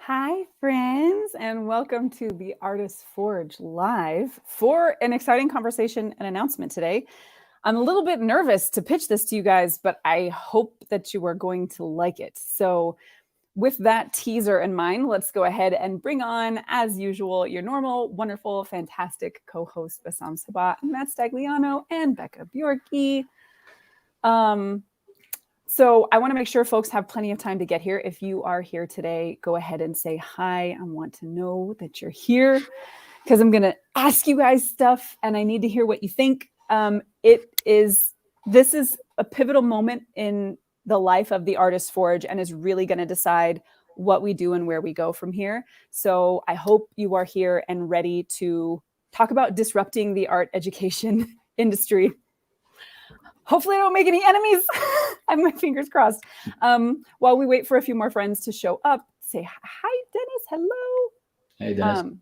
Hi, friends, and welcome to the Artist Forge Live for an exciting conversation and announcement today. I'm a little bit nervous to pitch this to you guys, but I hope that you are going to like it. So, with that teaser in mind, let's go ahead and bring on, as usual, your normal, wonderful, fantastic co-host Bassam Sabat, Matt Stagliano, and Becca Bjorky. So I want to make sure folks have plenty of time to get here. If you are here today, go ahead and say hi. I want to know that you're here because I'm going to ask you guys stuff and I need to hear what you think. This is a pivotal moment in the life of the Artist Forge and is really going to decide what we do and where we go from here. So I hope you are here and ready to talk about disrupting the art education industry. Hopefully I don't make any enemies. I have my fingers crossed. While we wait for a few more friends to show up, say hi, Dennis. Hello. Hey, Dennis.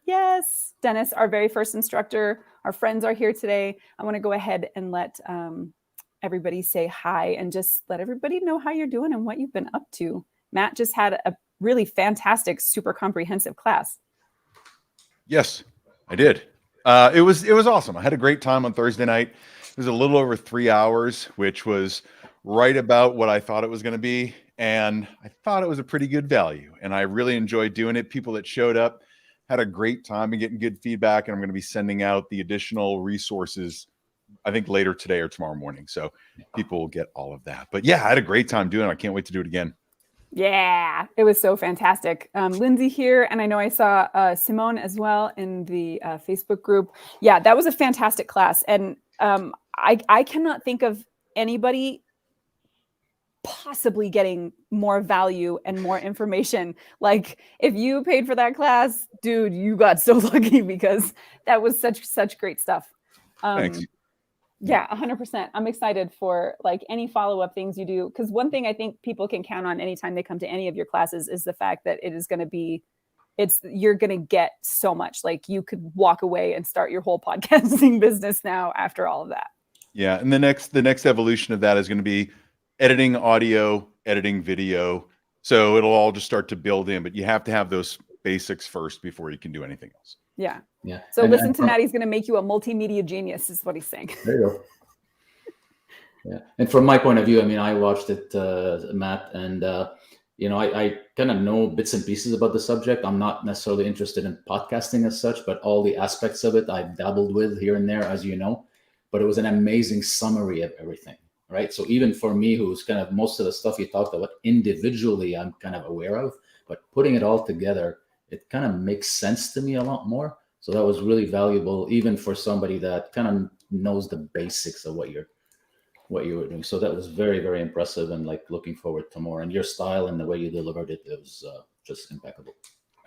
Yes, Dennis, our very first instructor. Our friends are here today. I want to go ahead and let everybody say hi and just let everybody know how you're doing and what you've been up to. Matt just had a really fantastic, super comprehensive class. Yes, I did. It was awesome. I had a great time on Thursday night. It was a little over 3 hours, which was right about what I thought it was going to be. And I thought it was a pretty good value. And I really enjoyed doing it. People that showed up had a great time and getting good feedback. And I'm going to be sending out the additional resources, I think, later today or tomorrow morning. So people will get all of that. But yeah, I had a great time doing it. I can't wait to do it again. Yeah, it was so fantastic. Lindsay here, and I know I saw Simone as well in the Facebook group. Yeah, that was a fantastic class. And I cannot think of anybody possibly getting more value and more information. Like if you paid for that class, dude, you got so lucky because that was such great stuff. Thanks. Yeah, 100%. I'm excited for like any follow-up things you do. Because one thing I think people can count on anytime they come to any of your classes is the fact that it is going to be, you're going to get so much. Like you could walk away and start your whole podcasting business now after all of that. Yeah. And the next evolution of that is going to be editing audio, editing video. So it'll all just start to build in, but you have to have those basics first before you can do anything else. Yeah. Yeah. So listen to Matt. He's going to make you a multimedia genius is what he's saying. There you go. Yeah. And from my point of view, I mean, I watched it, Matt, and, I kind of know bits and pieces about the subject. I'm not necessarily interested in podcasting as such, but all the aspects of it I've dabbled with here and there, as you know. But it was an amazing summary of everything, right? So even for me, who's kind of most of the stuff you talked about individually, I'm kind of aware of, but putting it all together, it kind of makes sense to me a lot more. So that was really valuable, even for somebody that kind of knows the basics of what you were doing. So that was very, very impressive, and like looking forward to more. And your style and the way you delivered it was just impeccable.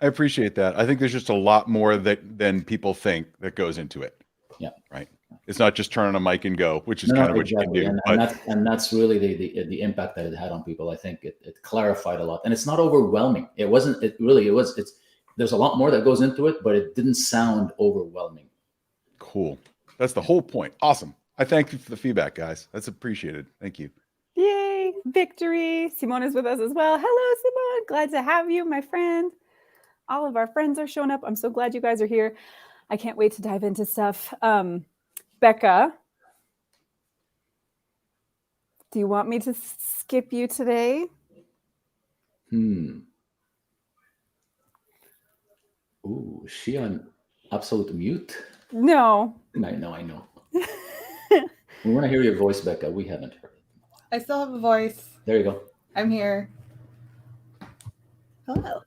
I appreciate that. I think there's just a lot more than people think that goes into it. Yeah. Right. It's not just turn on a mic and go, which is kind of exactly. What you can do. And that's really the impact that it had on people. I think it clarified a lot, and it's not overwhelming. It wasn't. It really. It was. There's a lot more that goes into it, but it didn't sound overwhelming. Cool. That's the whole point. Awesome. I thank you for the feedback, guys. That's appreciated. Thank you. Yay. Victory. Simone is with us as well. Hello, Simone. Glad to have you, my friend. All of our friends are showing up. I'm so glad you guys are here. I can't wait to dive into stuff. Becca, do you want me to skip you today? Ooh, is she on absolute mute? No. I know. We want to hear your voice, Becca. We haven't heard it. I still have a voice. There you go. I'm here. Hello.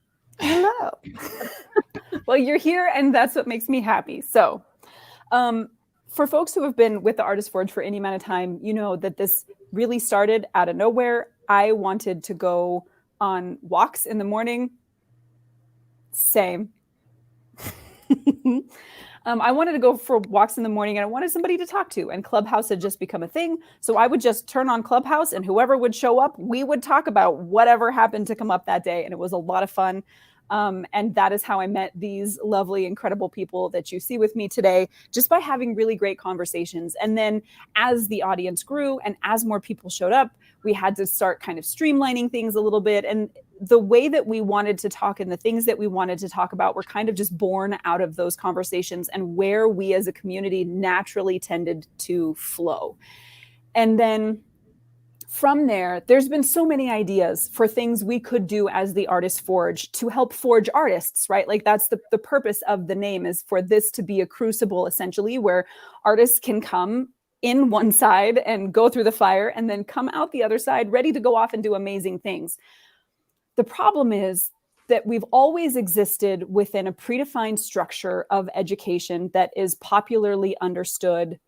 Well, you're here, and that's what makes me happy. So, for folks who have been with the Artist Forge for any amount of time, you know that this really started out of nowhere. I wanted to go on walks in the morning. Same. I wanted to go for walks in the morning, and I wanted somebody to talk to, and Clubhouse had just become a thing. So I would just turn on Clubhouse, and whoever would show up, we would talk about whatever happened to come up that day. And it was a lot of fun. And that is how I met these lovely, incredible people that you see with me today, just by having really great conversations. And then as the audience grew and as more people showed up, we had to start kind of streamlining things a little bit. And the way that we wanted to talk and the things that we wanted to talk about were kind of just born out of those conversations and where we as a community naturally tended to flow. And then from there, there's been so many ideas for things we could do as the Artist Forge to help forge artists, right? Like that's the purpose of the name, is for this to be a crucible, essentially, where artists can come in one side and go through the fire and then come out the other side ready to go off and do amazing things. The problem is that we've always existed within a predefined structure of education that is popularly understood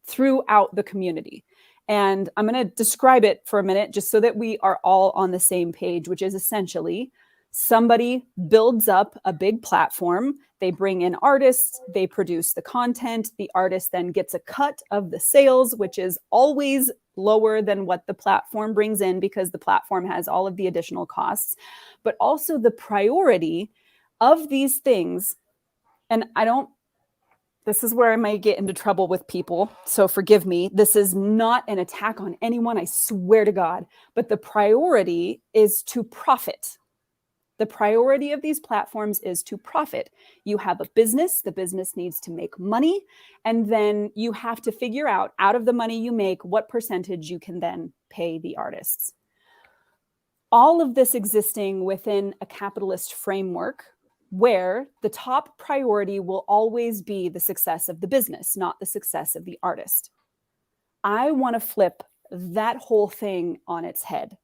throughout the community. And I'm going to describe it for a minute just so that we are all on the same page, which is essentially somebody builds up a big platform. They bring in artists, they produce the content. The artist then gets a cut of the sales, which is always lower than what the platform brings in because the platform has all of the additional costs. But also the priority of these things, and this is where I might get into trouble with people, so forgive me. This is not an attack on anyone, I swear to God. But the priority is to profit. The priority of these platforms is to profit. You have a business, the business needs to make money, and then you have to figure out of the money you make, what percentage you can then pay the artists. All of this existing within a capitalist framework where the top priority will always be the success of the business, not the success of the artist. I want to flip that whole thing on its head.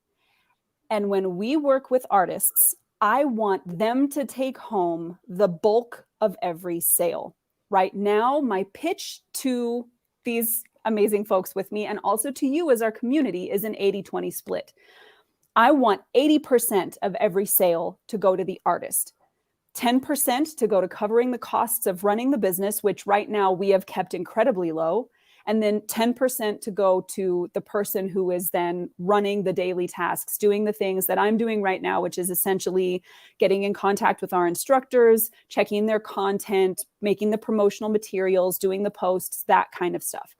And when we work with artists, I want them to take home the bulk of every sale. Right now, my pitch to these amazing folks with me and also to you as our community is an 80-20 split. I want 80% of every sale to go to the artist. 10% to go to covering the costs of running the business, which right now we have kept incredibly low. And then 10% to go to the person who is then running the daily tasks, doing the things that I'm doing right now, which is essentially getting in contact with our instructors, checking their content, making the promotional materials, doing the posts, that kind of stuff.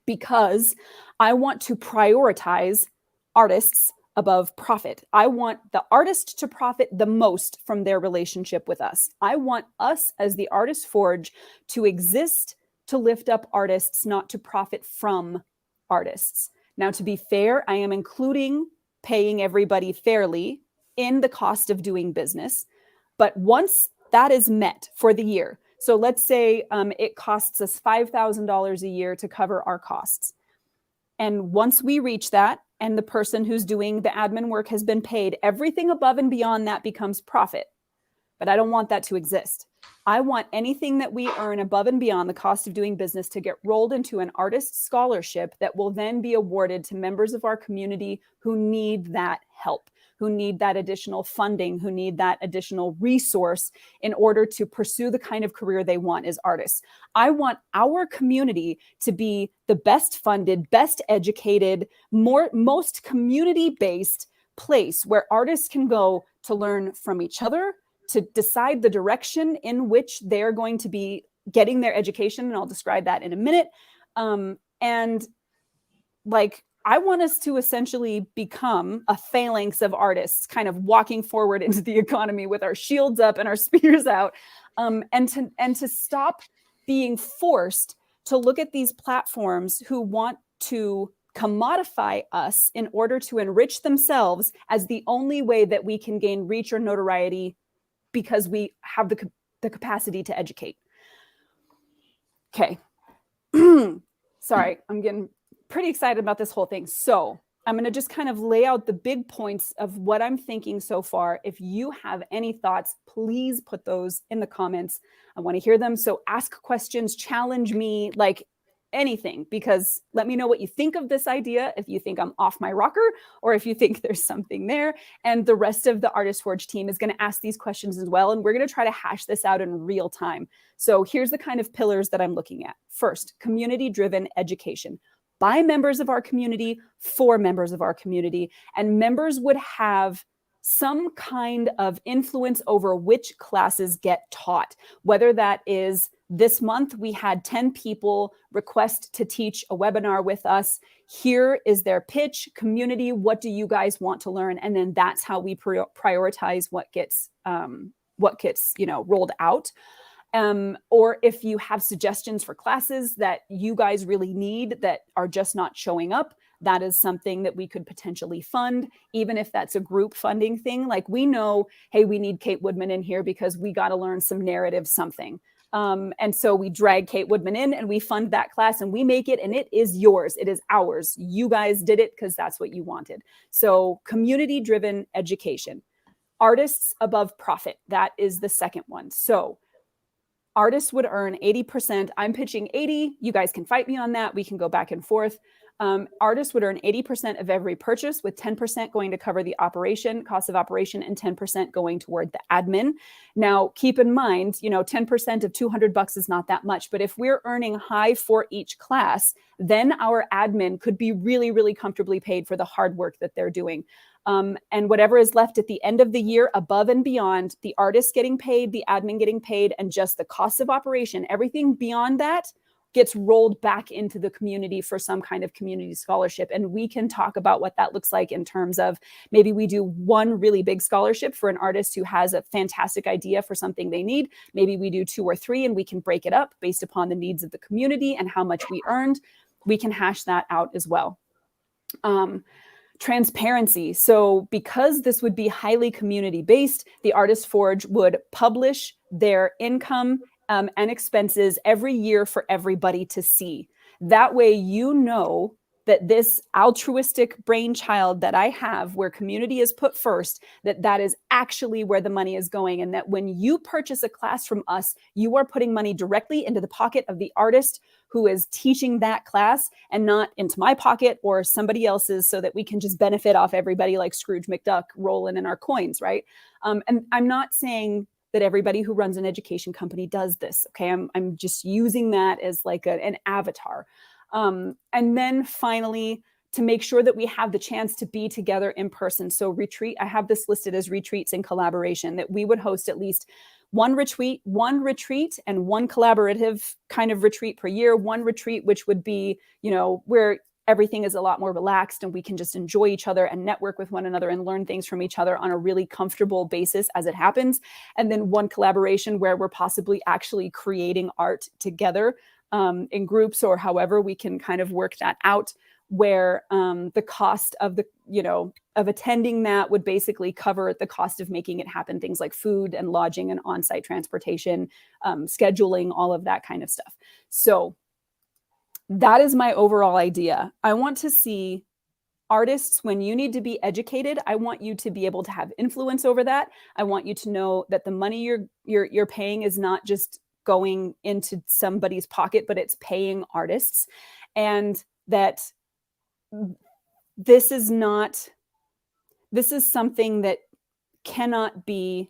Because I want to prioritize artists above profit. I want the artist to profit the most from their relationship with us. I want us as the Artist Forge to exist to lift up artists, not to profit from artists. Now, to be fair, I am including paying everybody fairly in the cost of doing business. But once that is met for the year, so let's say it costs us $5,000 a year to cover our costs. And once we reach that, and the person who's doing the admin work has been paid, everything above and beyond that becomes profit. But I don't want that to exist. I want anything that we earn above and beyond the cost of doing business to get rolled into an artist scholarship that will then be awarded to members of our community who need that help, who need that additional funding, who need that additional resource in order to pursue the kind of career they want as artists. I want our community to be the best funded, best educated, most community-based place where artists can go to learn from each other, to decide the direction in which they're going to be getting their education. And I'll describe that in a minute. I want us to essentially become a phalanx of artists kind of walking forward into the economy with our shields up and our spears out, and to stop being forced to look at these platforms who want to commodify us in order to enrich themselves as the only way that we can gain reach or notoriety because we have the capacity to educate. Okay. Sorry, I'm getting pretty excited about this whole thing. So I'm going to just kind of lay out the big points of what I'm thinking so far. If you have any thoughts, please put those in the comments. I want to hear them. So ask questions, challenge me, like anything, because let me know what you think of this idea. If you think I'm off my rocker or if you think there's something there. And the rest of the Artist Forge team is going to ask these questions as well. And we're going to try to hash this out in real time. So here's the kind of pillars that I'm looking at. First, community-driven education. By members of our community, for members of our community. And members would have some kind of influence over which classes get taught, whether that is this month we had 10 people request to teach a webinar with us. Here is their pitch, community, what do you guys want to learn? And then that's how we prioritize what gets rolled out. Or if you have suggestions for classes that you guys really need that are just not showing up, that is something that we could potentially fund, even if that's a group funding thing. Like we know, hey, we need Kate Woodman in here because we got to learn some narrative something. And so we drag Kate Woodman in and we fund that class and we make it, and it is yours. It is ours. You guys did it because that's what you wanted. So community-driven education. Artists above profit. That is the second one. So artists would earn 80%. I'm pitching 80. You guys can fight me on that. We can go back and forth. Artists would earn 80% of every purchase, with 10% going to cover the cost of operation, and 10% going toward the admin. Now, keep in mind, 10% of $200 is not that much, but if we're earning high for each class, then our admin could be really, really comfortably paid for the hard work that they're doing. And whatever is left at the end of the year above and beyond, the artist getting paid, the admin getting paid, and just the cost of operation, everything beyond that gets rolled back into the community for some kind of community scholarship. And we can talk about what that looks like in terms of maybe we do one really big scholarship for an artist who has a fantastic idea for something they need. Maybe we do 2 or 3 and we can break it up based upon the needs of the community and how much we earned. We can hash that out as well. Transparency. So because this would be highly community-based, the Artist Forge would publish their income and expenses every year for everybody to see. That way, that this altruistic brainchild that I have, where community is put first, that is actually where the money is going. And that when you purchase a class from us, you are putting money directly into the pocket of the artist who is teaching that class, and not into my pocket or somebody else's, so that we can just benefit off everybody like Scrooge McDuck rolling in our coins, right? And I'm not saying that everybody who runs an education company does this, okay? I'm just using that as like an avatar. And then finally, to make sure that we have the chance to be together in person. So retreat, I have this listed as retreats in collaboration, that we would host at least one retreat and one collaborative kind of retreat per year. One retreat, which would be, where everything is a lot more relaxed and we can just enjoy each other and network with one another and learn things from each other on a really comfortable basis as it happens. And then one collaboration where we're possibly actually creating art together in groups, or however we can kind of work that out, where the cost of of attending that would basically cover the cost of making it happen. Things like food and lodging and on-site transportation, scheduling, all of that kind of stuff. So that is my overall idea. I want to see artists, when you need to be educated, I want you to be able to have influence over that. I want you to know that the money you're paying is not just going into somebody's pocket, but it's paying artists. And that this is something that cannot be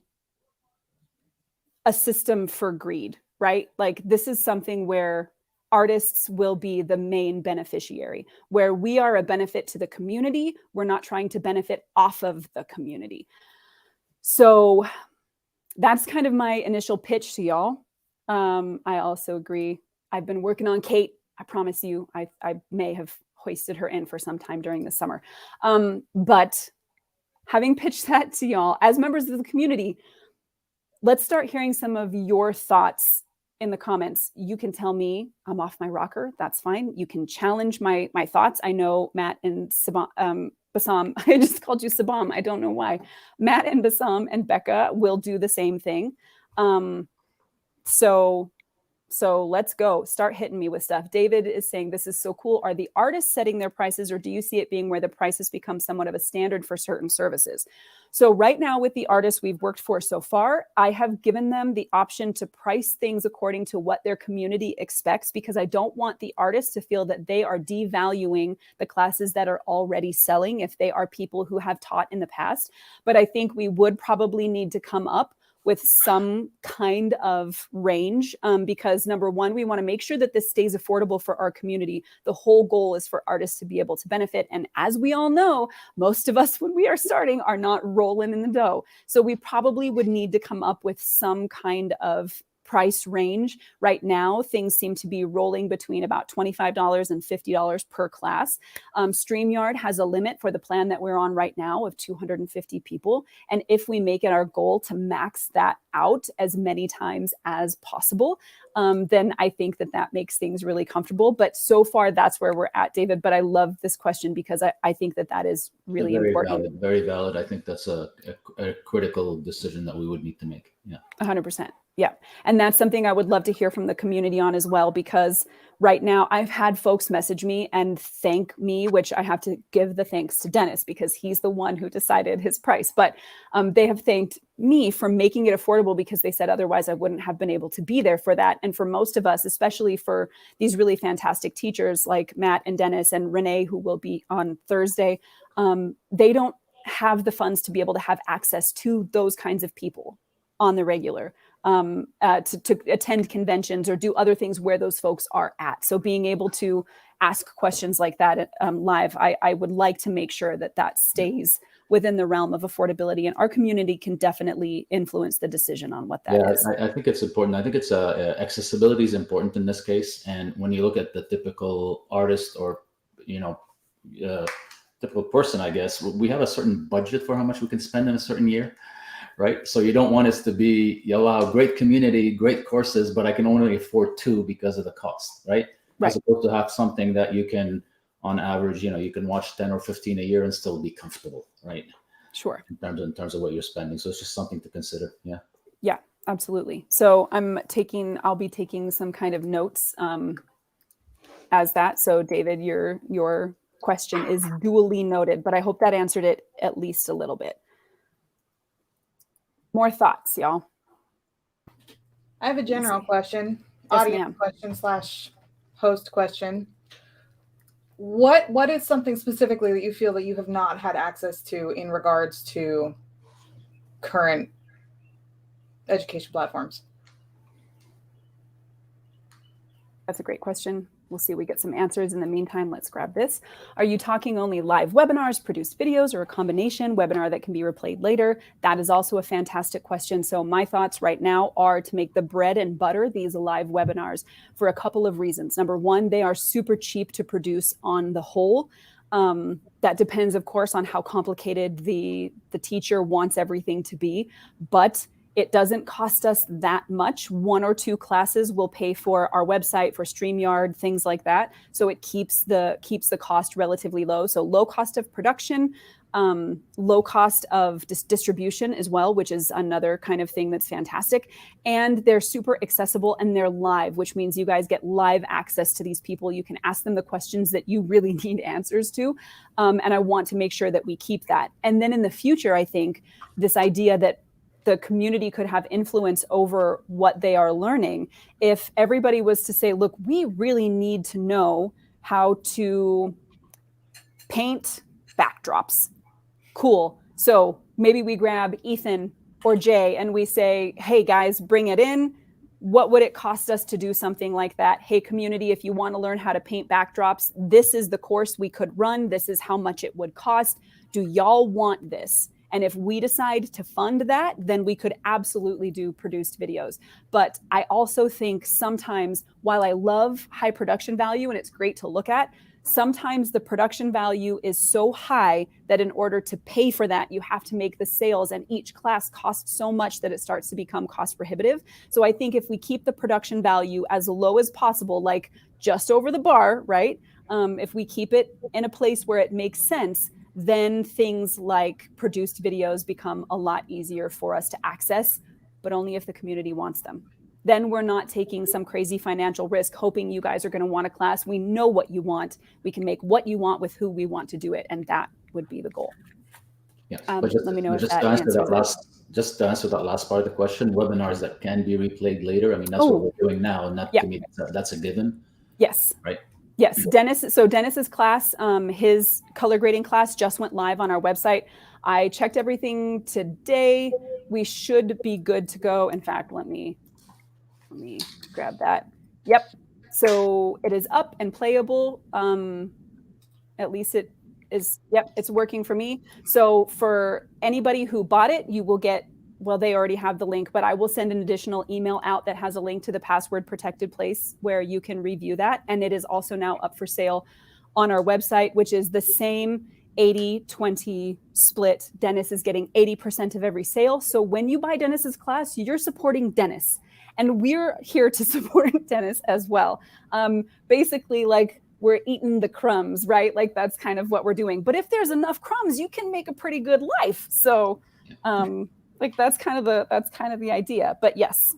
a system for greed, right? Like, this is something where artists will be the main beneficiary, where we are a benefit to the community. We're not trying to benefit off of the community. So that's kind of my initial pitch to y'all. I also agree. I've been working on Kate. I promise you, I may have hoisted her in for some time during the summer. But having pitched that to y'all as members of the community, let's start hearing some of your thoughts in the comments. You can tell me I'm off my rocker. That's fine. You can challenge my thoughts. I know Matt and Bassam, I just called you Sabam. I don't know why. Matt and Bassam and Becca will do the same thing. So let's go. Start hitting me with stuff. David is saying, this is so cool. Are the artists setting their prices, or do you see it being where the prices become somewhat of a standard for certain services? So right now, with the artists we've worked for so far, I have given them the option to price things according to what their community expects, because I don't want the artists to feel that they are devaluing the classes that are already selling if they are people who have taught in the past. But I think we would probably need to come up with some kind of range, because number one, we want to make sure that this stays affordable for our community. The whole goal is for artists to be able to benefit. And as we all know, most of us when we are starting are not rolling in the dough. So we probably would need to come up with some kind of price range. Right now, things seem to be rolling between about $25 and $50 per class. StreamYard has a limit for the plan that we're on right now of 250 people. And if we make it our goal to max that out as many times as possible, then I think that that makes things really comfortable. But so far, that's where we're at, David. But I love this question because I think that that is really important. Very valid. I think that's a critical decision that we would need to make. Yeah. 100%. Yeah. And that's something I would love to hear from the community on as well, because right now I've had folks message me and thank me, which I have to give the thanks to Dennis because he's the one who decided his price. But they have thanked me for making it affordable because they said otherwise I wouldn't have been able to be there for that. And for most of us, especially for these really fantastic teachers like Matt and Dennis and Renee, who will be on Thursday, they don't have the funds to be able to have access to those kinds of people on the regular. To attend conventions or do other things where those folks are at. So being able to ask questions like that live, I would like to make sure that that stays within the realm of affordability, and our community can definitely influence the decision on what that is. I think it's important. I think it's accessibility is important in this case. And when you look at the typical artist or, typical person, I guess, we have a certain budget for how much we can spend in a certain year. Right. So you don't want us to be, you allow great community, great courses, but I can only afford 2 because of the cost. Right. As opposed to have something that you can, on average, you can watch 10 or 15 a year and still be comfortable. Right. Sure. In terms of what you're spending. So it's just something to consider. Yeah. Yeah, absolutely. So I'll be taking some kind of notes as that. So David, your question is duly noted, but I hope that answered it at least a little bit. More thoughts, y'all? I have a general question, Yes, audience ma'am. question / host question. What is something specifically that you feel that you have not had access to in regards to current education platforms? That's a great question. We'll see if we get some answers. In the meantime, let's grab this. Are you talking only live webinars, produced videos, or a combination webinar that can be replayed later? That is also a fantastic question. So my thoughts right now are to make the bread and butter these live webinars for a couple of reasons. Number one, they are super cheap to produce on the whole. That depends, of course, on how complicated the teacher wants everything to be, but it doesn't cost us that much. 1 or 2 classes will pay for our website, for StreamYard, things like that. So it keeps the cost relatively low. So low cost of production, low cost of distribution as well, which is another kind of thing that's fantastic. And they're super accessible and they're live, which means you guys get live access to these people. You can ask them the questions that you really need answers to. And I want to make sure that we keep that. And then in the future, I think this idea that the community could have influence over what they are learning. If everybody was to say, look, we really need to know how to paint backdrops. Cool. So maybe we grab Ethan or Jay and we say, hey guys, bring it in. What would it cost us to do something like that? Hey, community, if you want to learn how to paint backdrops, this is the course we could run. This is how much it would cost. Do y'all want this? And if we decide to fund that, then we could absolutely do produced videos. But I also think sometimes, while I love high production value and it's great to look at, sometimes the production value is so high that in order to pay for that, you have to make the sales, and each class costs so much that it starts to become cost prohibitive. So I think if we keep the production value as low as possible, like just over the bar, right? If we keep it in a place where it makes sense, then things like produced videos become a lot easier for us to access, but only if the community wants them. Then we're not taking some crazy financial risk, hoping you guys are going to want a class. We know what you want. We can make what you want with who we want to do it. And that would be the goal. Yeah. But let me know if that to answers just to answer that last part of the question, webinars that can be replayed later. I mean, that's what we're doing now. And that to me, that's a given. Yes. Right. Yes, Dennis. So Dennis's class, his color grading class just went live on our website. I checked everything today. we should be good to go. In fact, let me grab that. Yep. So it is up and playable. At least it is. Yep, it's working for me. So for anybody who bought it, you will get, well, they already have the link, but I will send an additional email out that has a link to the password protected place where you can review that. And it is also now up for sale on our website, which is the same 80-20 split. Dennis is getting 80% of every sale. So when you buy Dennis's class, you're supporting Dennis. And we're here to support Dennis as well. Basically, like, we're eating the crumbs, right? Like, that's kind of what we're doing. But if there's enough crumbs, you can make a pretty good life. So like, that's kind of the idea. But yes.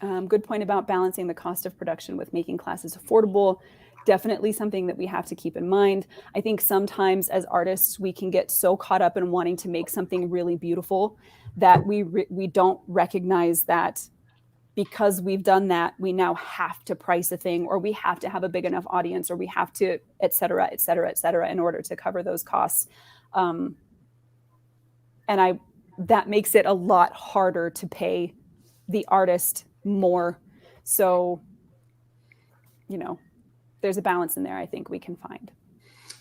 Good point about balancing the cost of production with making classes affordable. Definitely something that we have to keep in mind. I think sometimes as artists, we can get so caught up in wanting to make something really beautiful that we don't recognize that because we've done that, we now have to price a thing, or we have to have a big enough audience, or we have to, et cetera, et cetera, et cetera, in order to cover those costs. And that makes it a lot harder to pay the artist more. So, there's a balance in there I think we can find.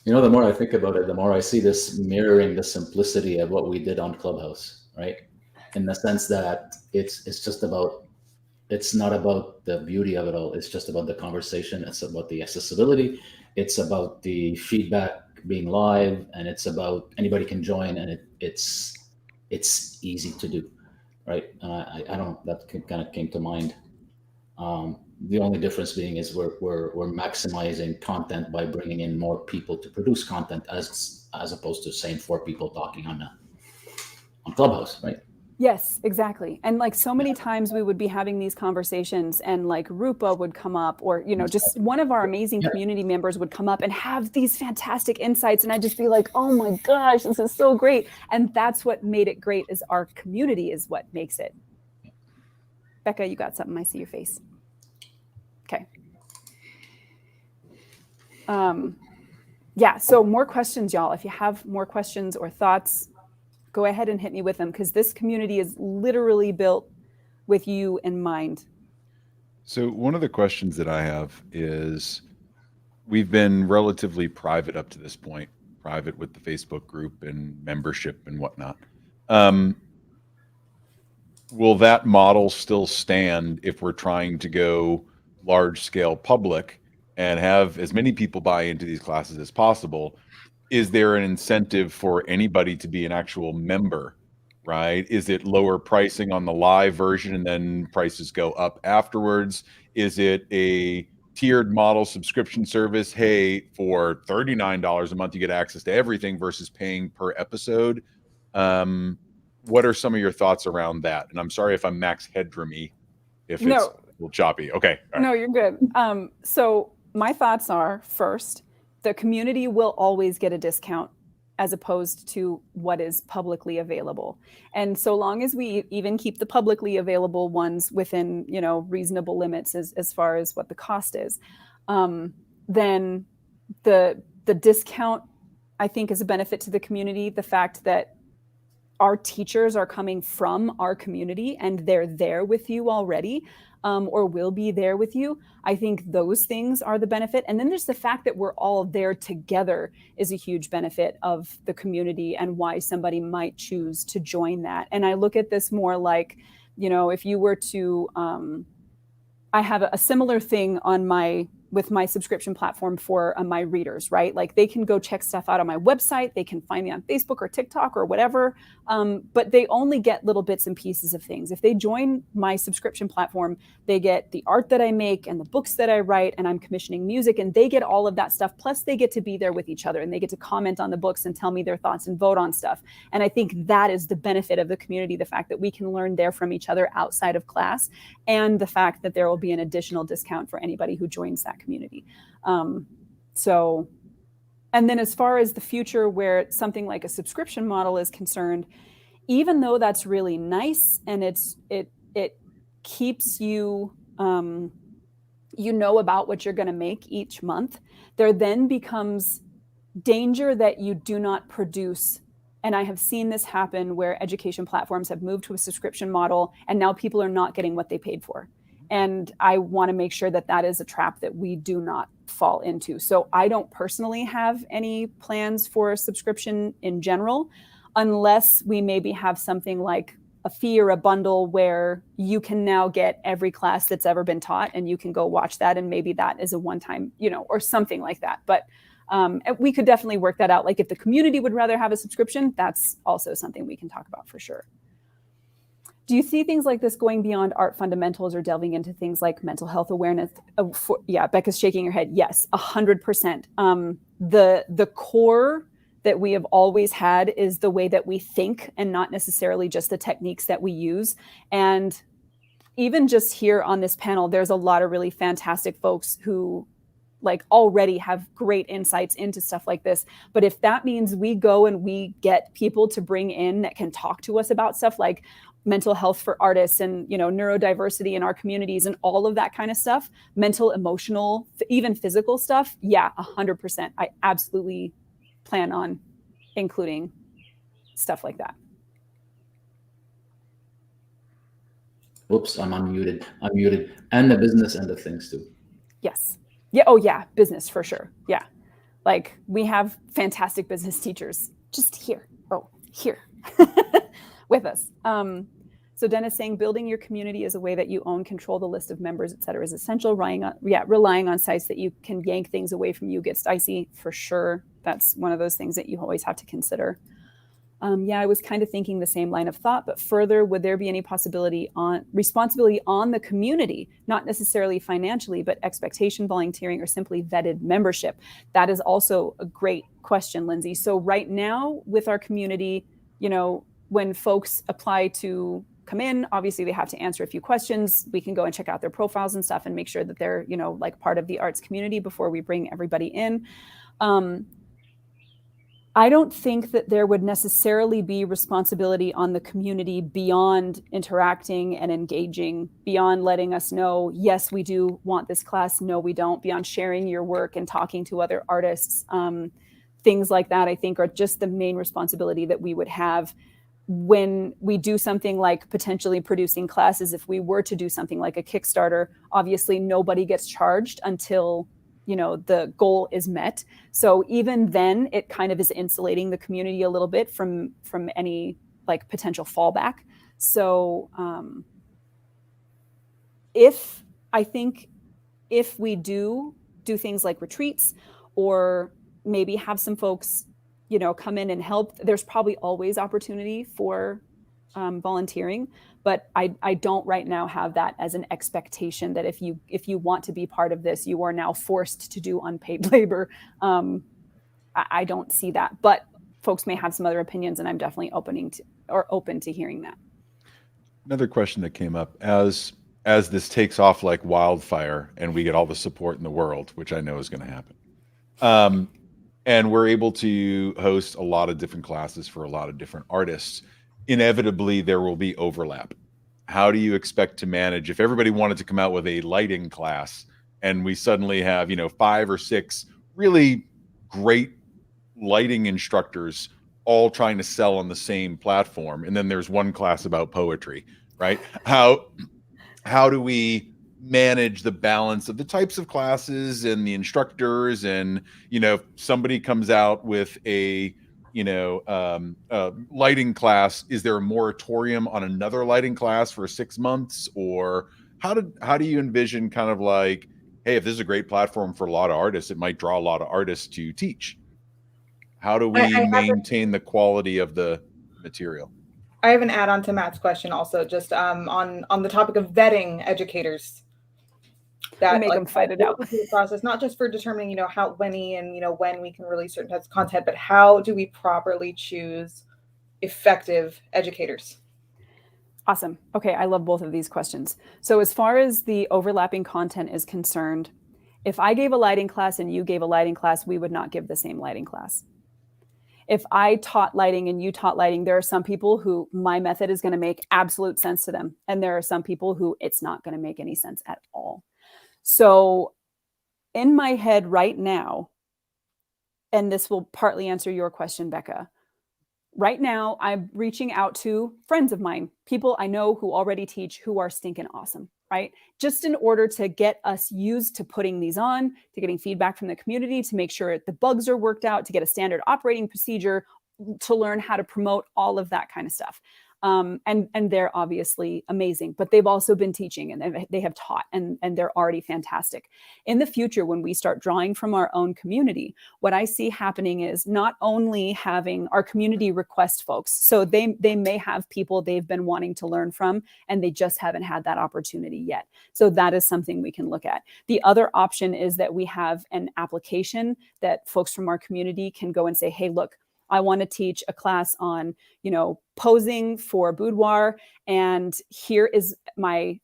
The more I think about it, the more I see this mirroring the simplicity of what we did on Clubhouse, right? In the sense that it's not about the beauty of it all. It's just about the conversation. It's about the accessibility. It's about the feedback being live, and it's about anybody can join, and it's easy to do, right? I don't. That kind of came to mind. The only difference being is we're maximizing content by bringing in more people to produce content, as opposed to same 4 people talking on Clubhouse, right? Yes, exactly. And like, so many times we would be having these conversations, and like Rupa would come up, or, just one of our amazing community members would come up and have these fantastic insights. And I'd just be like, oh my gosh, this is so great. And that's what made it great, is our community is what makes it. Becca, you got something? I see your face. Okay. Yeah, so more questions, y'all. If you have more questions or thoughts, go ahead and hit me with them, because this community is literally built with you in mind. So one of the questions that I have is, we've been relatively private up to this point, private with the Facebook group and membership and whatnot. Will that model still stand if we're trying to go large scale public and have as many people buy into these classes as possible? Is there an incentive for anybody to be an actual member, right? Is it lower pricing on the live version and then prices go up afterwards? Is it a tiered model subscription service? Hey, for $39 a month, you get access to everything versus paying per episode. What are some of your thoughts around that? And I'm sorry if I'm Max Headroomy, if it's a little choppy. Okay. All right. No, you're good. So my thoughts are, first, the community will always get a discount as opposed to what is publicly available. And so long as we even keep the publicly available ones within, reasonable limits as far as what the cost is, then the discount, I think, is a benefit to the community. The fact that our teachers are coming from our community and they're there with you already, or will be there with you. I think those things are the benefit. And then there's the fact that we're all there together is a huge benefit of the community, and why somebody might choose to join that. And I look at this more like, if you were to, I have a similar thing with my subscription platform for my readers, right? Like, they can go check stuff out on my website. They can find me on Facebook or TikTok or whatever. But they only get little bits and pieces of things. If they join my subscription platform, they get the art that I make and the books that I write, and I'm commissioning music, and they get all of that stuff. Plus they get to be there with each other, and they get to comment on the books and tell me their thoughts and vote on stuff. And I think that is the benefit of the community, the fact that we can learn there from each other outside of class, and the fact that there will be an additional discount for anybody who joins that community. And then as far as the future, where something like a subscription model is concerned, even though that's really nice, and it keeps you, about what you're going to make each month, there then becomes danger that you do not produce And I have seen this happen where education platforms have moved to a subscription model, and now people are not getting what they paid for. And I want to make sure that that is a trap that we do not fall into. So I don't personally have any plans for a subscription in general, unless we maybe have something like a fee or a bundle where you can now get every class that's ever been taught and you can go watch that. And maybe that is a one-time, or something like that. But we could definitely work that out. Like if the community would rather have a subscription, that's also something we can talk about for sure. Do you see things like this going beyond art fundamentals or delving into things like mental health awareness? Yeah, Becca's shaking her head. Yes, 100%. The core that we have always had is the way that we think and not necessarily just the techniques that we use. And even just here on this panel, there's a lot of really fantastic folks who already have great insights into stuff like this. But if that means we go and we get people to bring in that can talk to us about stuff like mental health for artists and neurodiversity in our communities and all of that kind of stuff, mental, emotional, even physical stuff, yeah, 100%. I absolutely plan on including stuff like that. Oops, I'm unmuted. And the business end of things too. Yes. Yeah. Oh yeah. Business for sure. Yeah. We have fantastic business teachers just here. Oh, here with us. So Dennis saying building your community is a way that you own, control the list of members, et cetera, is essential. Relying on sites that you can yank things away from you gets dicey for sure. That's one of those things that you always have to consider. I was kind of thinking the same line of thought, but further, would there be any responsibility on the community, not necessarily financially, but expectation, volunteering, or simply vetted membership? That is also a great question, Lindsay. So right now with our community, when folks apply to come in, obviously they have to answer a few questions. We can go and check out their profiles and stuff and make sure that they're, part of the arts community before we bring everybody in. I don't think that there would necessarily be responsibility on the community beyond interacting and engaging, beyond letting us know, yes, we do want this class, no, we don't, beyond sharing your work and talking to other artists. Things like that, I think, are just the main responsibility that we would have when we do something like potentially producing classes. If we were to do something like a Kickstarter, obviously nobody gets charged until the goal is met. So even then it kind of is insulating the community a little bit from any potential fallback. So if we do things like retreats or maybe have some folks, come in and help, there's probably always opportunity for volunteering, but I don't right now have that as an expectation that if you want to be part of this, you are now forced to do unpaid labor. I don't see that, but folks may have some other opinions, and I'm definitely open to hearing that. Another question that came up as this takes off like wildfire and we get all the support in the world, which I know is going to happen. And we're able to host a lot of different classes for a lot of different artists. Inevitably, there will be overlap. How do you expect to manage if everybody wanted to come out with a lighting class and we suddenly have, 5 or 6 really great lighting instructors all trying to sell on the same platform, and then there's one class about poetry, right? How do we manage the balance of the types of classes and the instructors? And if somebody comes out with a lighting class, is there a moratorium on another lighting class for 6 months? Or how do you envision kind of like, hey, if this is a great platform for a lot of artists, it might draw a lot of artists to teach? How do we maintain the quality of the material? I have an add-on to Matt's question also, just on the topic of vetting educators. That make them fight it out. The process, not just for determining, how when we can release certain types of content, but how do we properly choose effective educators? Awesome. Okay, I love both of these questions. So as far as the overlapping content is concerned, if I gave a lighting class and you gave a lighting class, we would not give the same lighting class. If I taught lighting and you taught lighting, there are some people who my method is going to make absolute sense to them. And there are some people who it's not going to make any sense at all. So in my head right now, and this will partly answer your question, Becca, right now I'm reaching out to friends of mine, people I know who already teach, who are stinking awesome, right? Just in order to get us used to putting these on, to getting feedback from the community, to make sure the bugs are worked out, to get a standard operating procedure, to learn how to promote all of that kind of stuff. And they're obviously amazing, but they've also been teaching and they have taught, and they're already fantastic. In the future, when we start drawing from our own community, what I see happening is not only having our community request folks, so they may have people they've been wanting to learn from, and they just haven't had that opportunity yet. So that is something we can look at. The other option is that we have an application that folks from our community can go and say, hey, look, I want to teach a class on, posing for boudoir, and here is my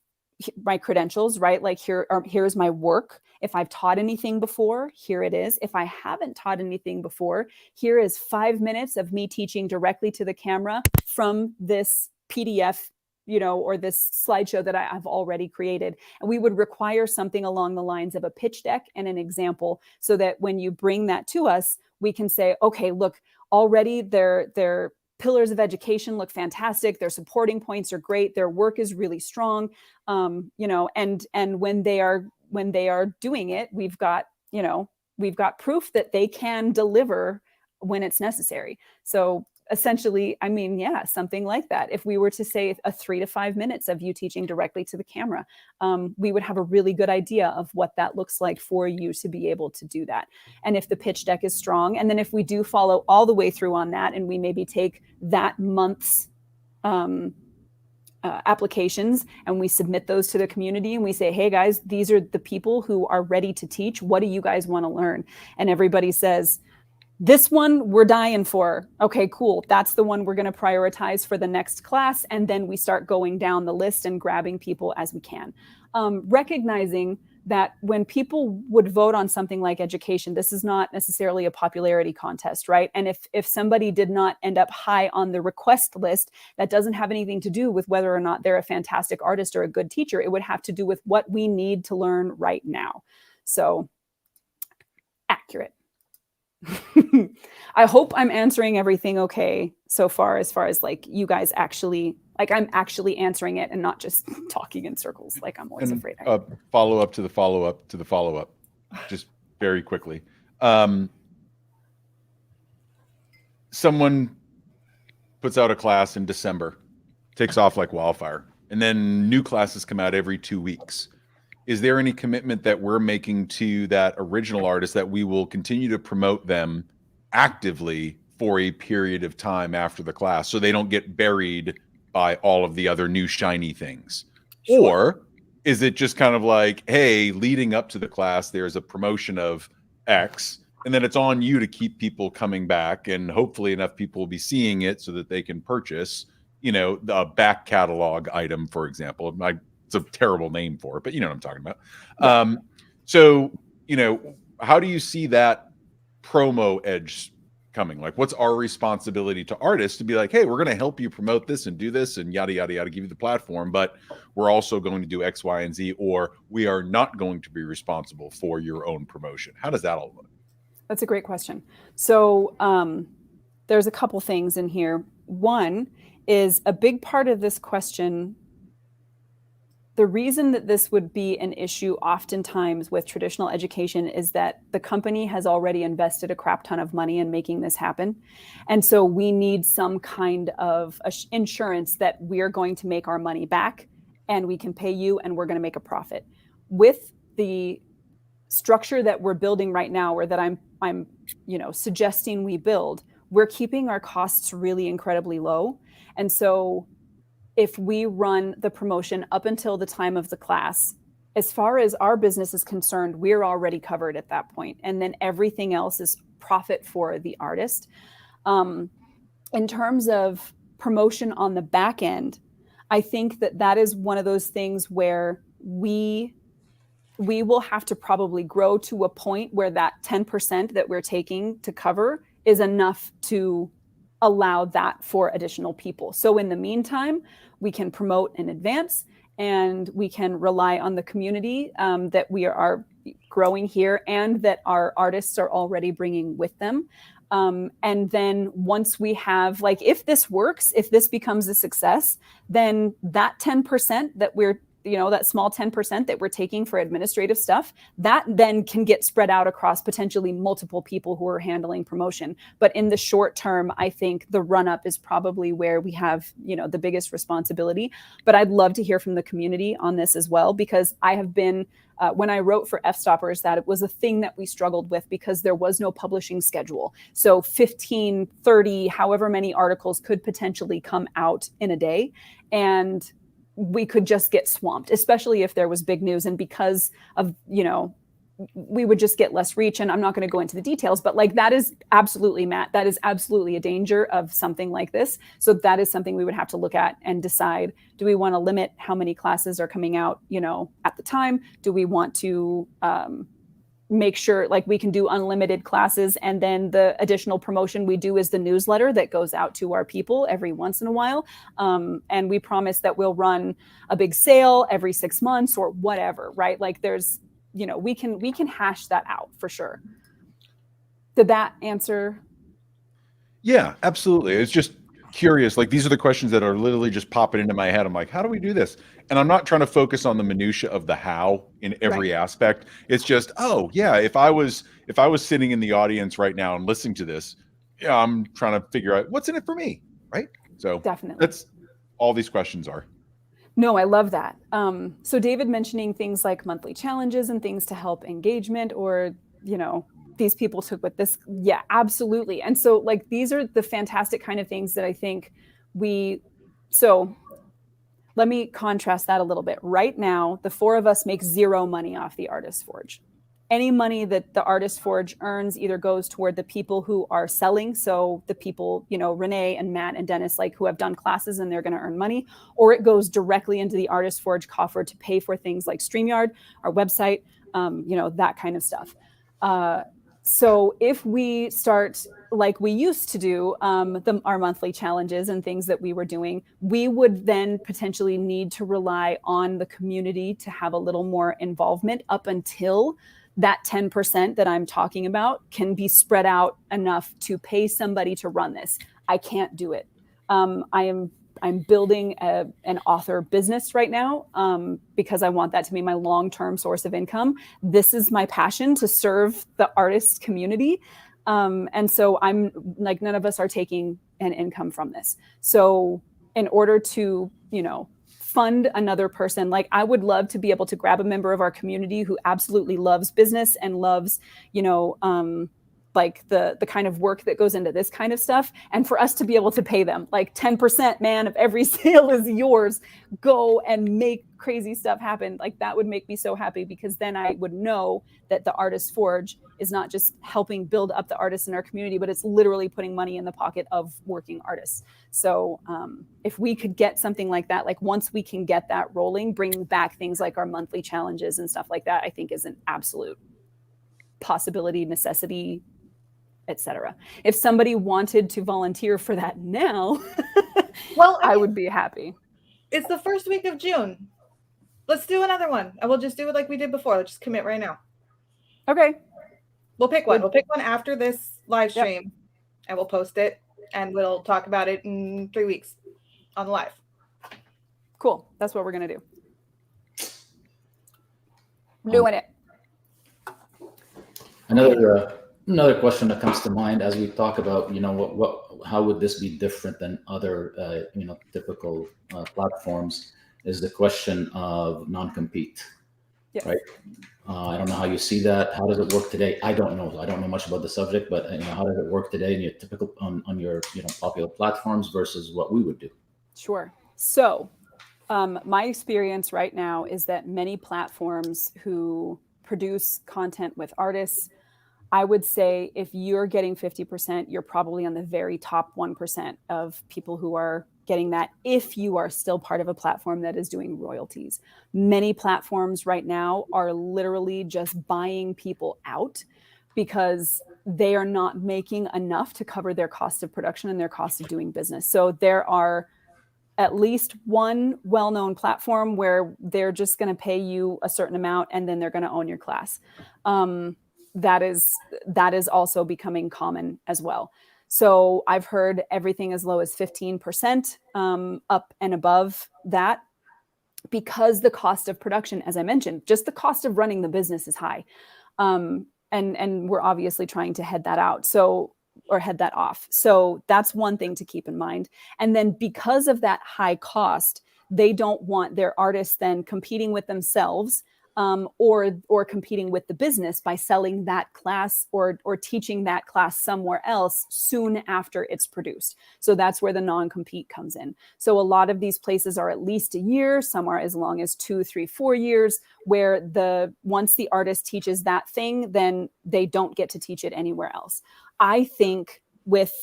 credentials, right? Like here's my work. If I've taught anything before, here it is. If I haven't taught anything before, here is 5 minutes of me teaching directly to the camera from this PDF, or this slideshow that I've already created. And we would require something along the lines of a pitch deck and an example, so that when you bring that to us, we can say, okay, look, already their pillars of education look fantastic. Their supporting points are great. Their work is really strong. And when they are doing it, we've got proof that they can deliver when it's necessary. So essentially, something like that. If we were to say a 3 to 5 minutes of you teaching directly to the camera, we would have a really good idea of what that looks like for you to be able to do that. And if the pitch deck is strong, and then if we do follow all the way through on that, and we maybe take that month's applications and we submit those to the community, and we say, hey guys, these are the people who are ready to teach. What do you guys want to learn? And everybody says, this one we're dying for. Okay, cool. That's the one we're going to prioritize for the next class. And then we start going down the list and grabbing people as we can. Recognizing that when people would vote on something like education, this is not necessarily a popularity contest, right? And if somebody did not end up high on the request list, that doesn't have anything to do with whether or not they're a fantastic artist or a good teacher. It would have to do with what we need to learn right now. So accurate. I hope I'm answering everything okay so far, as like you guys actually, like I'm actually answering it and not just talking in circles like I'm always afraid I am. Follow up to the follow-up to the follow-up, just very quickly. Someone puts out a class in December, takes off like wildfire, and then new classes come out every 2 weeks. Is there any commitment that we're making to that original artist that we will continue to promote them actively for a period of time after the class, so they don't get buried by all of the other new shiny things? Sure. Or is it just kind of like, hey, leading up to the class, there's a promotion of X, and then it's on you to keep people coming back, and hopefully enough people will be seeing it so that they can purchase, the back catalog item, for example. It's a terrible name for it, but you know what I'm talking about. So, how do you see that promo edge coming? Like, what's our responsibility to artists to be like, hey, we're going to help you promote this and do this and yada, yada, yada, give you the platform, but we're also going to do X, Y, and Z, or we are not going to be responsible for your own promotion? How does that all look? That's a great question. So there's a couple things in here. One is a big part of this question. The reason that this would be an issue oftentimes with traditional education is that the company has already invested a crap ton of money in making this happen. And so we need some kind of insurance that we're going to make our money back, and we can pay you, and we're going to make a profit. With the structure that we're building right now, or that I'm suggesting we build, we're keeping our costs really incredibly low. And so if we run the promotion up until the time of the class, as far as our business is concerned, we're already covered at that point. And then everything else is profit for the artist. In terms of promotion on the back end, I think that is one of those things where we will have to probably grow to a point where that 10% that we're taking to cover is enough to allow that for additional people. So in the meantime, we can promote in advance, and we can rely on the community that we are growing here and that our artists are already bringing with them. And then once we have, like, if this works, if this becomes a success, then that 10% that we're, that small 10% that we're taking for administrative stuff, that then can get spread out across potentially multiple people who are handling promotion. But in the short term, I think the run up is probably where we have, the biggest responsibility. But I'd love to hear from the community on this as well, because I have been, when I wrote for F-Stoppers, that it was a thing that we struggled with because there was no publishing schedule. So 15, 30, however many articles could potentially come out in a day. And we could just get swamped, especially if there was big news. And because of, we would just get less reach. And I'm not going to go into the details, but like, that is absolutely, Matt, that is absolutely a danger of something like this. So that is something we would have to look at and decide, do we want to limit how many classes are coming out, at the time? Do we want to make sure like we can do unlimited classes, and then the additional promotion we do is the newsletter that goes out to our people every once in a while, and we promise that we'll run a big sale every 6 months or whatever, right? Like there's, we can hash that out for sure. Did that answer? Yeah, absolutely. It's just curious. Like, these are the questions that are literally just popping into my head. I'm like, how do we do this? And I'm not trying to focus on the minutia of the how in every aspect. It's just, oh yeah, if I was sitting in the audience right now and listening to this, yeah, I'm trying to figure out what's in it for me, right? So definitely, that's all these questions are. No, I love that. So David mentioning things like monthly challenges and things to help engagement, or, these people took with this. Yeah, absolutely. And so like, these are the fantastic kind of things that I think so let me contrast that a little bit. Right now, the four of us make zero money off the Artist Forge. Any money that the Artist Forge earns either goes toward the people who are selling. So the people, Renee and Matt and Dennis, like, who have done classes and they're going to earn money, or it goes directly into the Artist Forge coffer to pay for things like StreamYard, our website, that kind of stuff. So if we start like we used to do our monthly challenges and things that we were doing, we would then potentially need to rely on the community to have a little more involvement up until that 10% that I'm talking about can be spread out enough to pay somebody to run this. I can't do it. I'm building an author business right now because I want that to be my long-term source of income. This is my passion, to serve the artist community. And so I'm like, none of us are taking an income from this. So in order to, fund another person, like, I would love to be able to grab a member of our community who absolutely loves business and loves, like the kind of work that goes into this kind of stuff, and for us to be able to pay them like 10%, man, of every sale is yours. Go and make crazy stuff happen. Like, that would make me so happy, because then I would know that the Artist Forge is not just helping build up the artists in our community, but it's literally putting money in the pocket of working artists. So if we could get something like that, like once we can get that rolling, bringing back things like our monthly challenges and stuff like that, I think is an absolute possibility, necessity, etc. If somebody wanted to volunteer for that now, well, I would be happy. It's the first week of June. Let's do another one, and we'll just do it like we did before. Let's just commit right now. Okay. We'll pick one. We'll pick one after this live stream, and we'll post it, and we'll talk about it in 3 weeks on the live. Cool. That's what we're going to do. Doing it. Another question that comes to mind as we talk about, how would this be different than other, typical platforms, is the question of non-compete, right? I don't know how you see that. How does it work today? I don't know. I don't know much about the subject, but how does it work today in your typical on your popular platforms versus what we would do? Sure. So my experience right now is that many platforms who produce content with artists, I would say if you're getting 50%, you're probably on the very top 1% of people who are getting that, if you are still part of a platform that is doing royalties. Many platforms right now are literally just buying people out because they are not making enough to cover their cost of production and their cost of doing business. So there are at least one well-known platform where they're just going to pay you a certain amount and then they're going to own your class. that is also becoming common as well. So I've heard everything as low as 15% up and above that, because the cost of production, as I mentioned, just the cost of running the business is high. And we're obviously trying to head that off. So that's one thing to keep in mind. And then because of that high cost, they don't want their artists then competing with themselves or competing with the business by selling that class or teaching that class somewhere else soon after it's produced. So that's where the non-compete comes in. So a lot of these places are at least a year, some are as long as 2, 3, 4 years, where once the artist teaches that thing, then they don't get to teach it anywhere else. I think with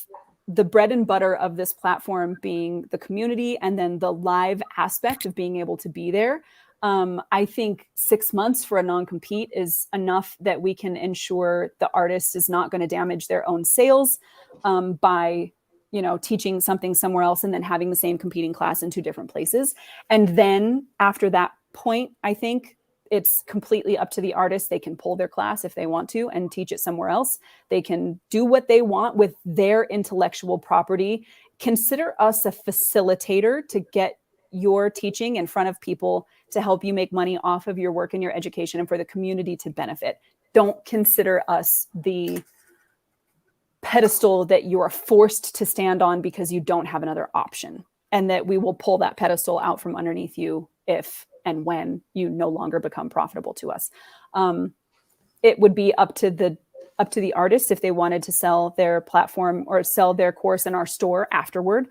the bread and butter of this platform being the community and then the live aspect of being able to be there, I think 6 months for a non-compete is enough that we can ensure the artist is not going to damage their own sales by, teaching something somewhere else and then having the same competing class in 2 different places. And then after that point, I think it's completely up to the artist. They can pull their class if they want to and teach it somewhere else. They can do what they want with their intellectual property. Consider us a facilitator to get your teaching in front of people to help you make money off of your work and your education and for the community to benefit. Don't consider us the pedestal that you are forced to stand on because you don't have another option, and that we will pull that pedestal out from underneath you if and when you no longer become profitable to us. It would be up to the artist if they wanted to sell their platform or sell their course in our store afterward.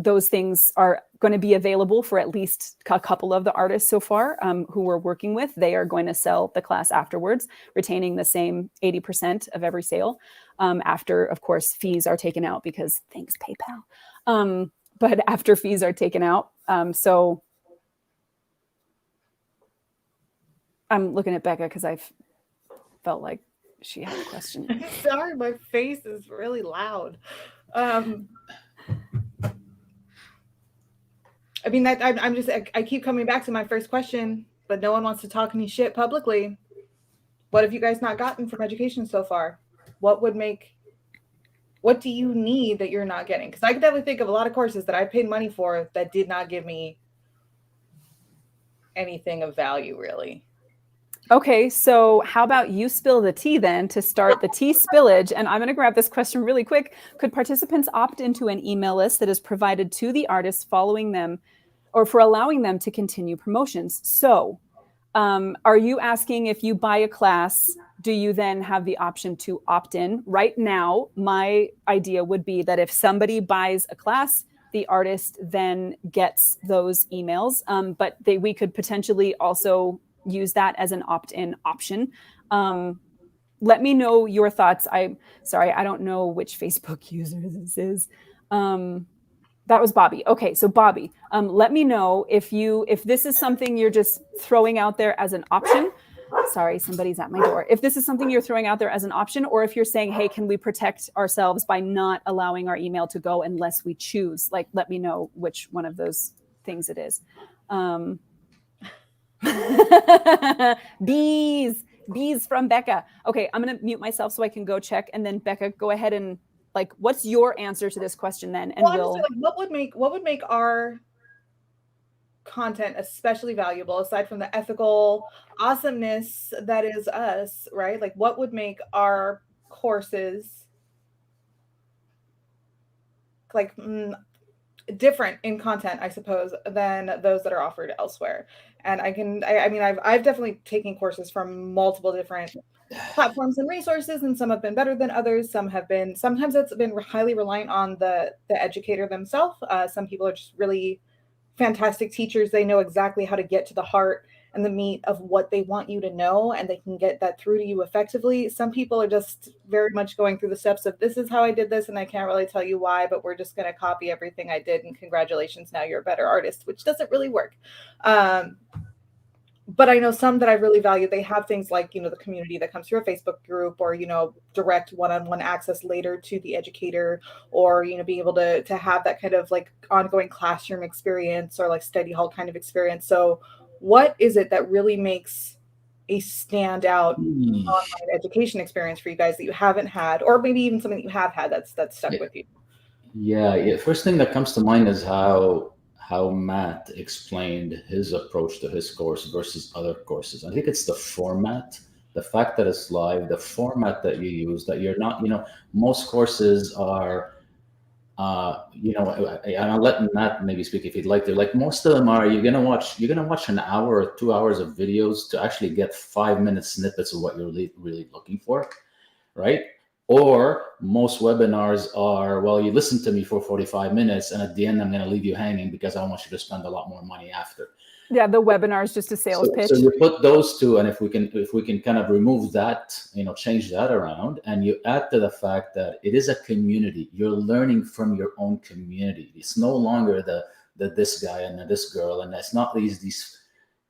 Those things are going to be available for at least a couple of the artists so far who we're working with. They are going to sell the class afterwards, retaining the same 80% of every sale after, of course, fees are taken out, because thanks, PayPal. But after fees are taken out. So I'm looking at Becca because I felt like she had a question. Sorry, my face is really loud. I mean, I keep coming back to my first question, but no one wants to talk any shit publicly. What have you guys not gotten from education so far? What do you need that you're not getting? Because I could definitely think of a lot of courses that I paid money for that did not give me anything of value, really. Okay, so how about you spill the tea then to start the tea spillage? And I'm going to grab this question really quick. Could participants opt into an email list that is provided to the artists following them or for allowing them to continue promotions? So are you asking if you buy a class, do you then have the option to opt in? Right now, my idea would be that if somebody buys a class, the artist then gets those emails, but we could potentially also use that as an opt-in option. Let me know your thoughts. I'm sorry, I don't know which Facebook user this is. That was Bobby. Okay, so Bobby, let me know if this is something you're just throwing out there as an option. Sorry, somebody's at my door. If this is something you're throwing out there as an option, or if you're saying, hey, can we protect ourselves by not allowing our email to go unless we choose? Like, let me know which one of those things it is. Bees from Becca. Okay, I'm gonna mute myself so I can go check, and then Becca, go ahead and what's your answer to this question then? And what would make our content especially valuable, aside from the ethical awesomeness that is us, right? Like, what would make our courses different in content, I suppose, than those that are offered elsewhere? And I've definitely taken courses from multiple different platforms and resources, and some have been better than others. Sometimes it's been highly reliant on the educator themselves. Some people are just really fantastic teachers. They know exactly how to get to the heart and the meat of what they want you to know, and they can get that through to you effectively. Some people are just very much going through the steps of, this is how I did this, and I can't really tell you why, but we're just going to copy everything I did, and congratulations, now you're a better artist, which doesn't really work. But I know some that I really value. They have things like, the community that comes through a Facebook group, or, direct one-on-one access later to the educator, or, being able to have that kind of ongoing classroom experience, or study hall kind of experience. So what is it that really makes a standout online education experience for you guys that you haven't had, or maybe even something that you have had that's stuck with you? Yeah. First thing that comes to mind is how Matt explained his approach to his course versus other courses. I think it's the format, the fact that it's live, the format that you use, that you're not, most courses are, I'll let Matt maybe speak if he'd like to. Like most of them are, you're gonna watch an hour or 2 hours of videos to actually get 5-minute snippets of what you're really looking for, right? Or most webinars are, well, you listen to me for 45 minutes, and at the end, I'm going to leave you hanging because I want you to spend a lot more money after. Yeah, the webinar is just a sales pitch. So you put those two, and if we can kind of remove that, change that around, and you add to the fact that it is a community. You're learning from your own community. It's no longer the this guy and this girl, and it's not these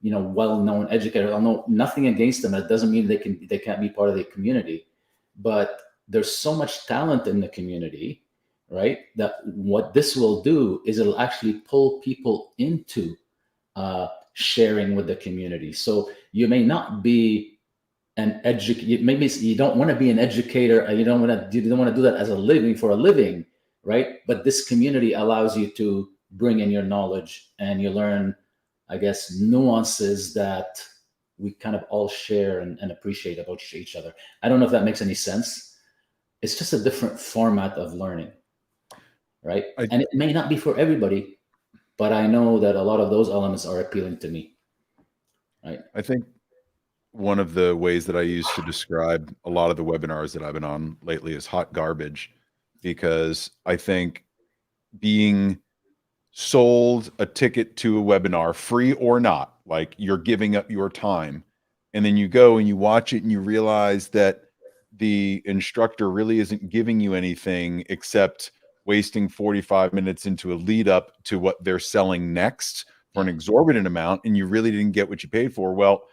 well-known educators. I know nothing against them. It doesn't mean they can't be part of the community, but there's so much talent in the community, right? That what this will do is it'll actually pull people into sharing with the community. So you may not be an educator. Maybe you don't want to be an educator. You don't want to do that as a living, right? But this community allows you to bring in your knowledge, and you learn, I guess, nuances that we kind of all share and appreciate about each other. I don't know if that makes any sense. It's just a different format of learning, right? And it may not be for everybody, but I know that a lot of those elements are appealing to me, right? I think one of the ways that I use to describe a lot of the webinars that I've been on lately is hot garbage, because I think being sold a ticket to a webinar, free or not, like you're giving up your time, and then you go and you watch it and you realize that the instructor really isn't giving you anything except wasting 45 minutes into a lead up to what they're selling next for an exorbitant amount, and you really didn't get what you paid for. Well,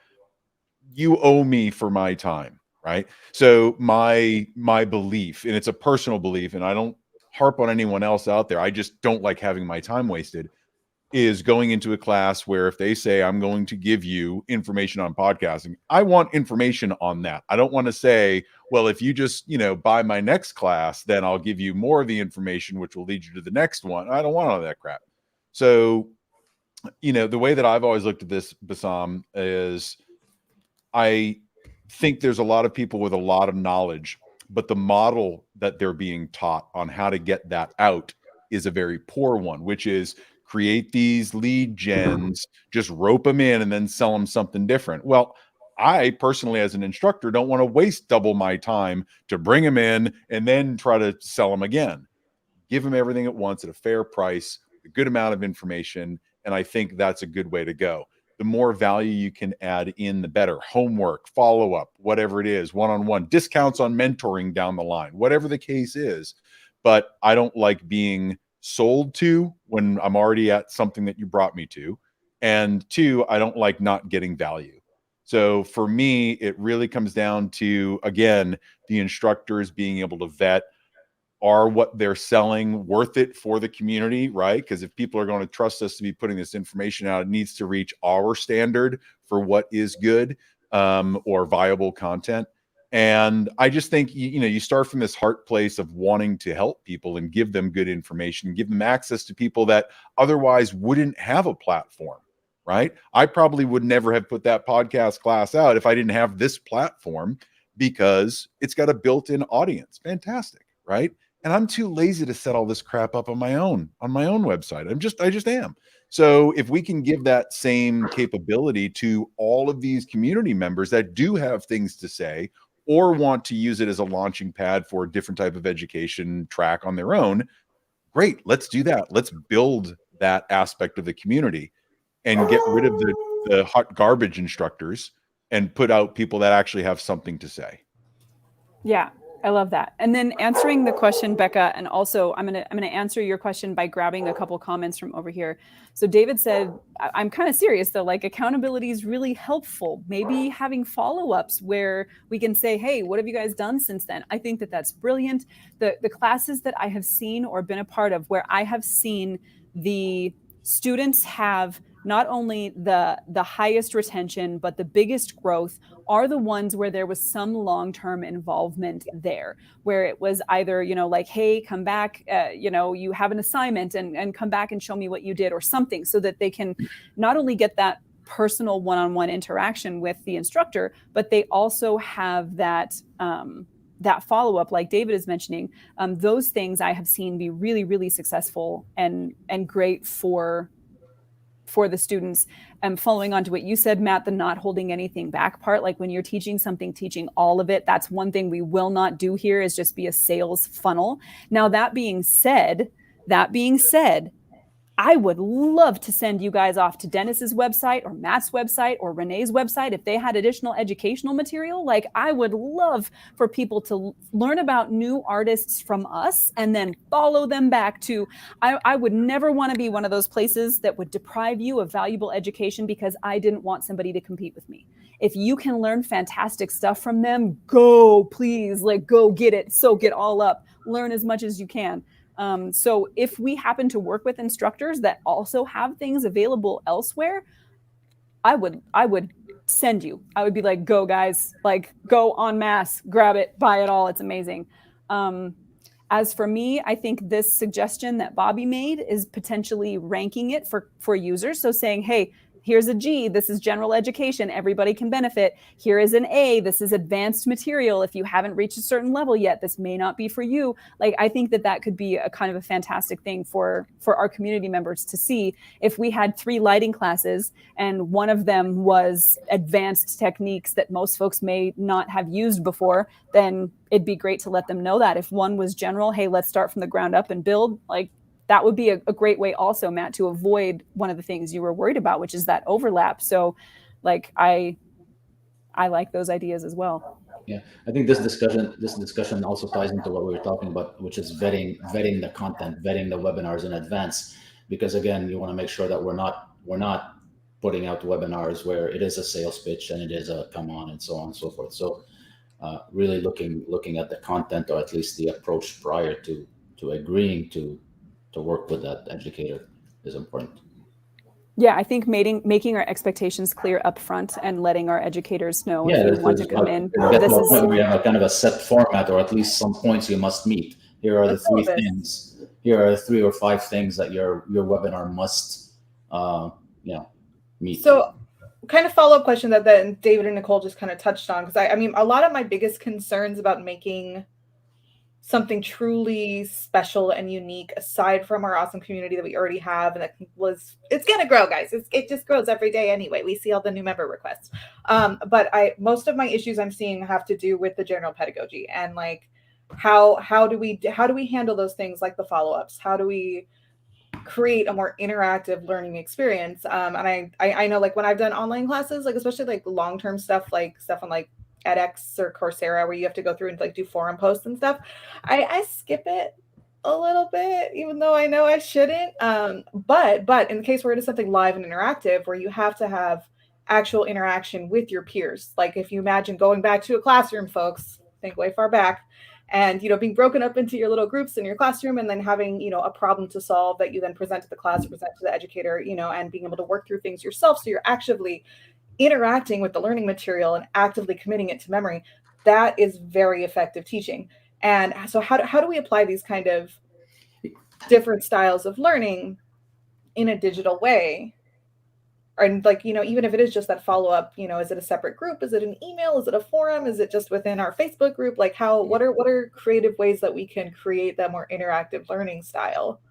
you owe me for my time, right? So my belief, and it's a personal belief, and I don't harp on anyone else out there, I just don't like having my time wasted, is going into a class where if they say I'm going to give you information on podcasting, I want information on that. I don't want to say, well, if you just, buy my next class, then I'll give you more of the information, which will lead you to the next one. I don't want all that crap. So, the way that I've always looked at this, Bassam, is I think there's a lot of people with a lot of knowledge, but the model that they're being taught on how to get that out is a very poor one, which is create these lead gens, just rope them in and then sell them something different. Well, I personally, as an instructor, don't want to waste double my time to bring them in and then try to sell them again. Give them everything at once at a fair price, a good amount of information. And I think that's a good way to go. The more value you can add in, the better. Homework, follow-up, whatever it is, one-on-one, discounts on mentoring down the line, whatever the case is. But I don't like being sold to when I'm already at something that you brought me to. And two, I don't like not getting value. So for me, it really comes down to, again, the instructors being able to vet, are what they're selling worth it for the community, right? Because if people are going to trust us to be putting this information out, it needs to reach our standard for what is good or viable content. And I just think, you start from this heart place of wanting to help people and give them good information, give them access to people that otherwise wouldn't have a platform, right? I probably would never have put that podcast class out if I didn't have this platform, because it's got a built-in audience. Fantastic, right? And I'm too lazy to set all this crap up on my own website. I just am. So if we can give that same capability to all of these community members that do have things to say or want to use it as a launching pad for a different type of education track on their own, great, let's do that. Let's build that aspect of the community and get rid of the hot garbage instructors and put out people that actually have something to say. Yeah, I love that. And then answering the question, Becca, and also I'm gonna answer your question by grabbing a couple comments from over here. So David said, I'm kind of serious though, like accountability is really helpful. Maybe having follow-ups where we can say, hey, what have you guys done since then? I think that that's brilliant. The classes that I have seen or been a part of where I have seen the students have not only the highest retention, but the biggest growth are the ones where there was some long-term involvement there, where it was either, like, hey, come back, you have an assignment and come back and show me what you did or something, so that they can not only get that personal one-on-one interaction with the instructor, but they also have that follow-up, like David is mentioning. Those things I have seen be really, really successful and great for the students. Following on to what you said, Matt, the not holding anything back part, like when you're teaching something, teaching all of it. That's one thing we will not do here, is just be a sales funnel. Now, that being said, I would love to send you guys off to Dennis's website or Matt's website or Renee's website if they had additional educational material. Like, I would love for people to learn about new artists from us and then follow them back to, I would never want to be one of those places that would deprive you of valuable education because I didn't want somebody to compete with me. If you can learn fantastic stuff from them, go, please, like, go get it, soak it all up, learn as much as you can. So if we happen to work with instructors that also have things available elsewhere, I would send you. I would be like, go guys, like, go en masse, grab it, buy it all. It's amazing. As for me, I think this suggestion that Bobby made is potentially ranking it for users. So saying, hey, here's a G, this is general education, everybody can benefit. Here is an A, this is advanced material. If you haven't reached a certain level yet, this may not be for you. Like, I think that could be a kind of a fantastic thing for our community members to see. If we had 3 lighting classes and one of them was advanced techniques that most folks may not have used before, then it'd be great to let them know that. If one was general, hey, let's start from the ground up and build, like, that would be a great way also, Matt, to avoid one of the things you were worried about, which is that overlap. So, like, I like those ideas as well. Yeah, I think this discussion also ties into what we were talking about, which is vetting the content, vetting the webinars in advance, because again, you want to make sure that we're not putting out webinars where it is a sales pitch and it is a come on and so on and so forth. So, really looking at the content, or at least the approach prior to agreeing to work with that educator is important. Yeah, I think making our expectations clear up front and letting our educators know if you want to come in. We have a kind of a set format, or at least some points you must meet. Here are the 3 things. Here are 3 or 5 things that your webinar must meet. So, kind of follow-up question that then David and Nicole just kind of touched on, because I mean, a lot of my biggest concerns about making something truly special and unique, aside from our awesome community that we already have, and it's gonna grow, guys. It just grows every day anyway. We see all the new member requests. But most of my issues I'm seeing have to do with the general pedagogy, and like how do we handle those things, like the follow-ups? How do we create a more interactive learning experience? And I know, like, when I've done online classes, like especially like long-term stuff on like edX or Coursera, where you have to go through and like do forum posts and stuff, I skip it a little bit, even though I know I shouldn't. But in the case where it is something live and interactive, where you have to have actual interaction with your peers, like if you imagine going back to a classroom, folks, think way far back, and being broken up into your little groups in your classroom, and then having a problem to solve that you then present to the class, present to the educator, and being able to work through things yourself, so you're actively interacting with the learning material and actively committing it to memory. That is very effective teaching. And so how do we apply these kind of different styles of learning in a digital way? And like, even if it is just that follow-up, is it a separate group? Is it an email? Is it a forum? Is it just within our Facebook group? Like what are creative ways that we can create that more interactive learning style?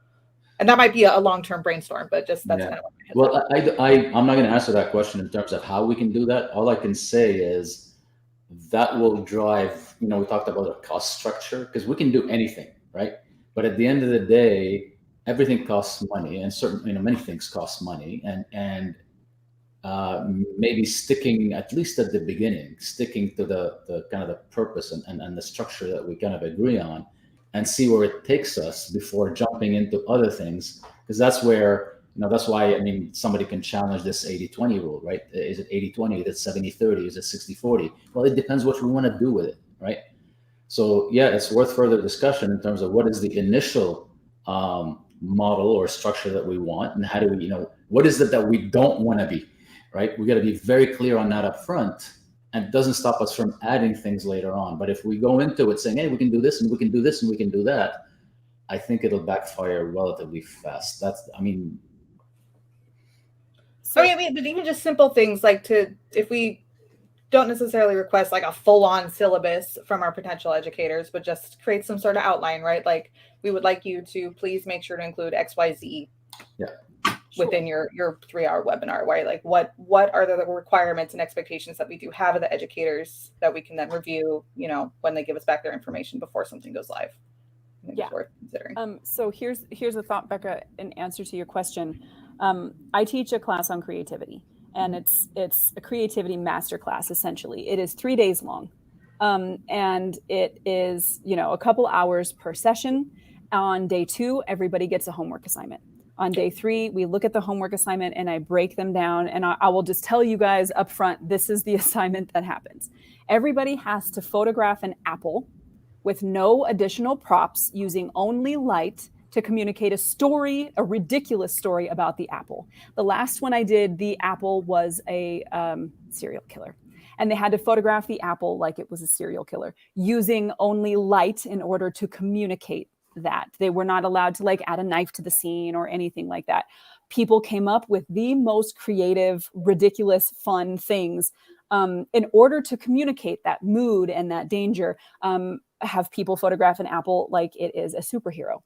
And that might be a long-term brainstorm, but just that's kind of what I'm not going to answer that question in terms of how we can do that. All I can say is that will drive, we talked about a cost structure, because we can do anything, right? But at the end of the day, everything costs money, and certain, many things cost money, and maybe sticking, at least at the beginning, sticking to the kind of the purpose and the structure that we kind of agree on, and see where it takes us before jumping into other things. Because that's where, that's why, somebody can challenge this 80-20 rule, right? Is it 80-20? Is it 70-30? Is it 60-40? Well, it depends what we want to do with it, right? So yeah, it's worth further discussion in terms of what is the initial model or structure that we want, and how do we, what is it that we don't want to be, right? We got to be very clear on that up front, and it doesn't stop us from adding things later on. But if we go into it saying, hey, we can do this and we can do this and we can do that, I think it'll backfire relatively fast. But even just simple things like if we don't necessarily request like a full-on syllabus from our potential educators, but just create some sort of outline, right? Like, we would like you to please make sure to include XYZ within your 3-hour webinar, right? Like, what are the requirements and expectations that we do have of the educators that we can then review, when they give us back their information before something goes live. Yeah. Worth considering. So here's a thought, Becca, in answer to your question. I teach a class on creativity, and it's a creativity masterclass. Essentially, it is 3 days long, and it is a couple hours per session. On day 2, everybody gets a homework assignment. On day 3, we look at the homework assignment and I break them down, and I will just tell you guys up front, this is the assignment that happens. Everybody has to photograph an apple with no additional props, using only light to communicate a story, a ridiculous story about the apple. The last one I did, the apple was a serial killer. And they had to photograph the apple like it was a serial killer, using only light in order to communicate that. They were not allowed to add a knife to the scene or anything like that. People came up with the most creative, ridiculous, fun things in order to communicate that mood and that danger. Have people photograph an apple like it is a superhero.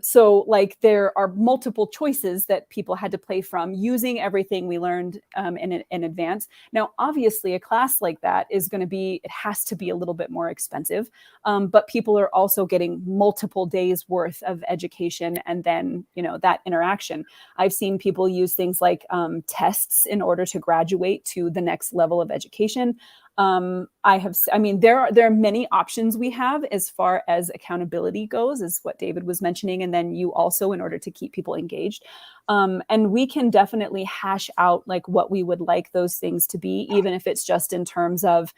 So there are multiple choices that people had to play from, using everything we learned in advance. Now, obviously, a class like that it has to be a little bit more expensive, but people are also getting multiple days worth of education and then, that interaction. I've seen people use things like tests in order to graduate to the next level of education. There are many options we have as far as accountability goes, is what David was mentioning. And then you also, in order to keep people engaged. And we can definitely hash out what we would like those things to be, even if it's just in terms of,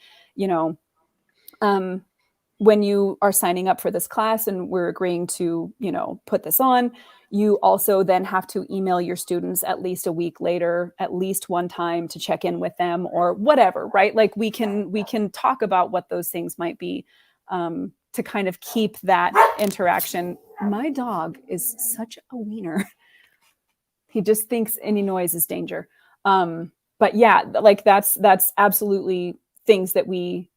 when you are signing up for this class and we're agreeing to, put this on, you also then have to email your students at least a week later, at least one time, to check in with them or whatever, right? We can talk about what those things might be to kind of keep that interaction. My dog is such a wiener. He just thinks any noise is danger. But yeah, that's absolutely things that we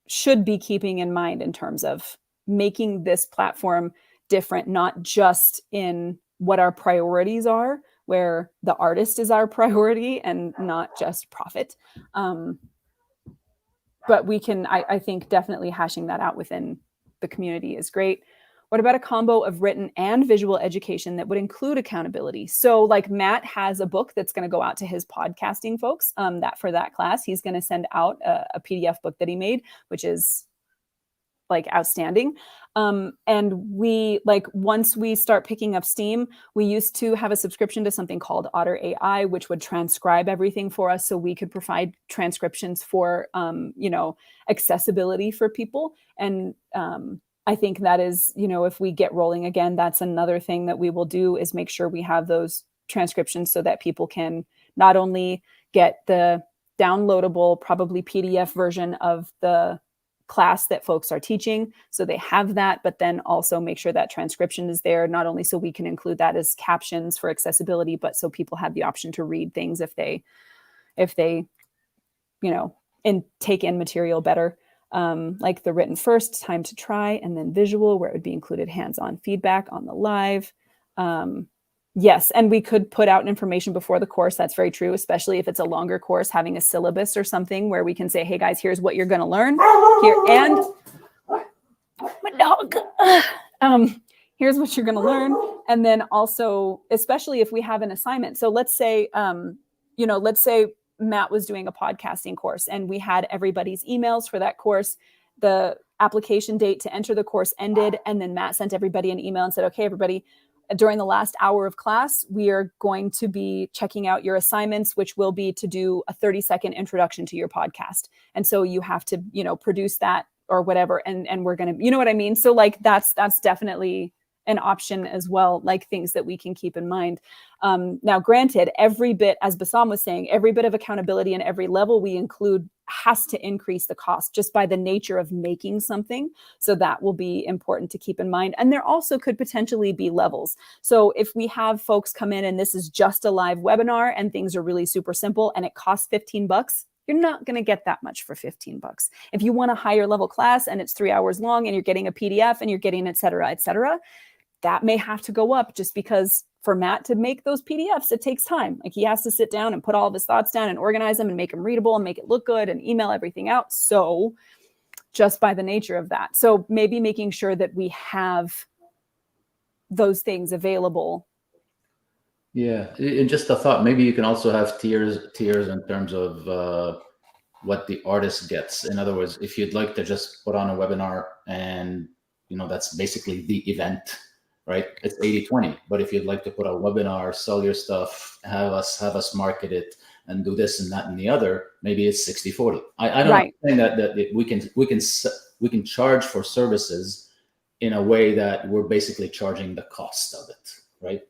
should be keeping in mind in terms of making this platform different, not just in what our priorities are, where the artist is our priority and not just profit. But we can, I think definitely hashing that out within the community is great. What about a combo of written and visual education that would include accountability? So Matt has a book that's going to go out to his podcasting folks, that for that class, he's going to send out a PDF book that he made, which is outstanding. And we once we start picking up steam, we used to have a subscription to something called Otter AI, which would transcribe everything for us, so we could provide transcriptions for accessibility for people. And I think that is, if we get rolling again, that's another thing that we will do, is make sure we have those transcriptions so that people can not only get the downloadable, probably PDF version of the class that folks are teaching, so they have that, but then also make sure that transcription is there, not only so we can include that as captions for accessibility, but so people have the option to read things if they and take in material better. Like the written first, time to try, and then visual, where it would be included hands-on feedback on the live. Yes, and we could put out information before the course. That's very true, especially if it's a longer course, having a syllabus or something where we can say, hey guys, here's what you're going to learn here. And my dog, here's what you're going to learn. And then also, especially if we have an assignment. So let's say, let's say Matt was doing a podcasting course and we had everybody's emails for that course. The application date to enter the course ended. And then Matt sent everybody an email and said, okay, everybody, during the last hour of class, we are going to be checking out your assignments, which will be to do a 30-second introduction to your podcast. And so you have to, produce that or whatever. And we're going to, you know what I mean? So that's definitely an option as well, like things that we can keep in mind. Now, granted, every bit, as Bassam was saying, every bit of accountability and every level we include has to increase the cost just by the nature of making something. So that will be important to keep in mind. And there also could potentially be levels. So if we have folks come in and this is just a live webinar and things are really super simple and it costs $15, you're not going to get that much for $15. If you want a higher level class and it's 3 hours long and you're getting a PDF and you're getting et cetera, that may have to go up, just because for Matt to make those PDFs, it takes time. Like, he has to sit down and put all of his thoughts down and organize them and make them readable and make it look good and email everything out. So just by the nature of that. So maybe making sure that we have those things available. Yeah, and just a thought, maybe you can also have tiers in terms of what the artist gets. In other words, if you'd like to just put on a webinar and, that's basically the event, right? It's 80-20. But if you'd like to put a webinar, sell your stuff, have us market it, and do this and that and the other, maybe it's 60-40. I don't Right. think that we can charge for services in a way that we're basically charging the cost of it, right?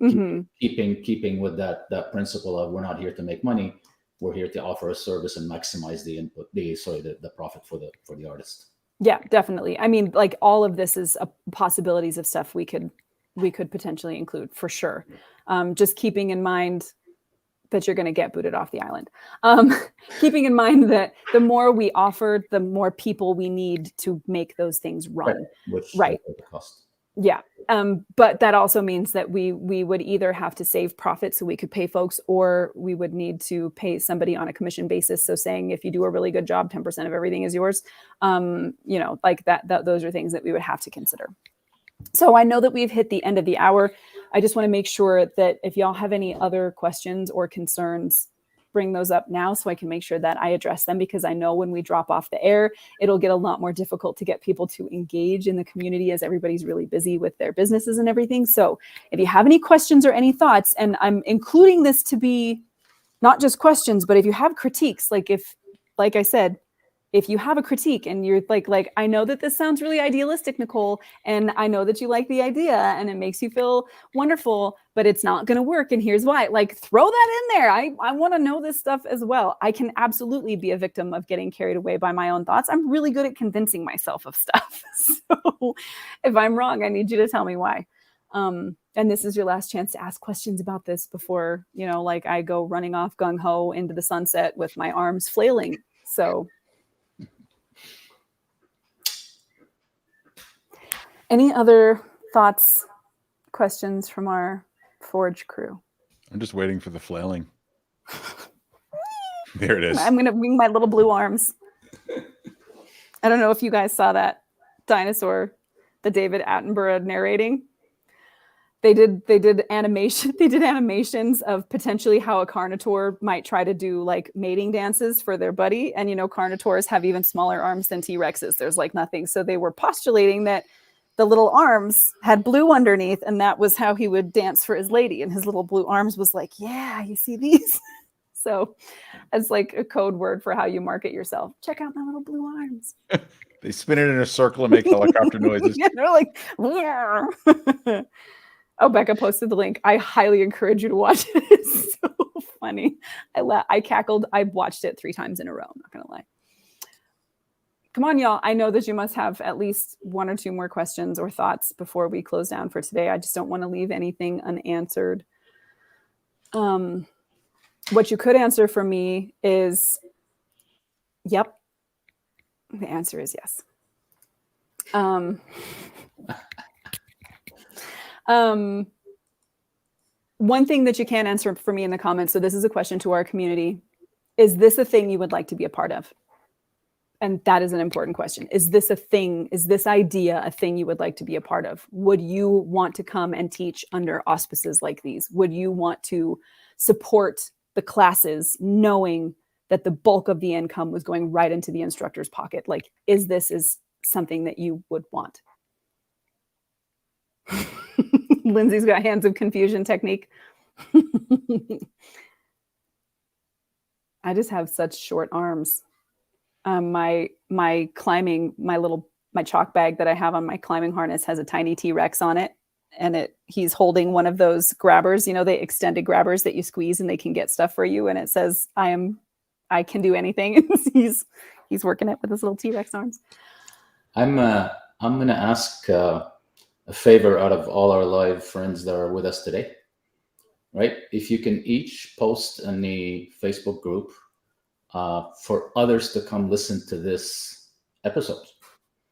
Mm-hmm. Keeping with that principle of, we're not here to make money, we're here to offer a service and maximize the profit for the artist. Yeah, definitely. I mean, like, all of this is possibilities of stuff we could potentially include, for sure. Just keeping in mind that you're going to get booted off the island. Keeping in mind that the more we offer, the more people we need to make those things run. Right. The cost. Yeah. But that also means that we would either have to save profit so we could pay folks, or we would need to pay somebody on a commission basis. So saying, if you do a really good job, 10% of everything is yours. Like that, those are things that we would have to consider. So I know that we've hit the end of the hour. I just want to make sure that if y'all have any other questions or concerns, bring those up now so I can make sure that I address them, because I know when we drop off the air, it'll get a lot more difficult to get people to engage in the community as everybody's really busy with their businesses and everything. So if you have any questions or any thoughts, and I'm including this to be not just questions, but if you have critiques, like I said, if you have a critique and you're like, I know that this sounds really idealistic, Nicole, and I know that you like the idea and it makes you feel wonderful, but it's not going to work, and here's why. Like, throw that in there. I want to know this stuff as well. I can absolutely be a victim of getting carried away by my own thoughts. I'm really good at convincing myself of stuff. So if I'm wrong, I need you to tell me why. And this is your last chance to ask questions about this before, like, I go running off gung-ho into the sunset with my arms flailing. So any other thoughts, questions from our Forge crew? I'm just waiting for the flailing. There it is. I'm going to wing my little blue arms. I don't know if you guys saw that dinosaur, the David Attenborough narrating. They did animation. They did animations of potentially how a Carnotaur might try to do like mating dances for their buddy. And, Carnotaurs have even smaller arms than T-Rexes. There's like nothing. So they were postulating that the little arms had blue underneath, and that was how he would dance for his lady. And his little blue arms was like, yeah, you see these? So it's like a code word for how you market yourself. Check out my little blue arms. They spin it in a circle and make helicopter noises. Yeah, they're like, yeah. Oh, Becca posted the link. I highly encourage you to watch it. It's so funny. I cackled. I watched it 3 times in a row. I'm not going to lie. Come on, y'all. I know that you must have at least 1 or 2 more questions or thoughts before we close down for today. I just don't want to leave anything unanswered. What you could answer for me is, yep. The answer is yes. One thing that you can answer for me in the comments, so this is a question to our community, is this a thing you would like to be a part of? And that is an important question. Is this a thing? Is this idea a thing you would like to be a part of? Would you want to come and teach under auspices like these? Would you want to support the classes knowing that the bulk of the income was going right into the instructor's pocket? Like, is something that you would want? Lindsay's got hands of confusion technique. I just have such short arms. My climbing, my chalk bag that I have on my climbing harness has a tiny T-Rex on it. and he's holding one of those grabbers, the extended grabbers that you squeeze and they can get stuff for you. And it says, I can do anything. he's working it with his little T-Rex arms. I'm going to ask a favor out of all our live friends that are with us today, right? If you can each post in the Facebook group for others to come listen to this episode.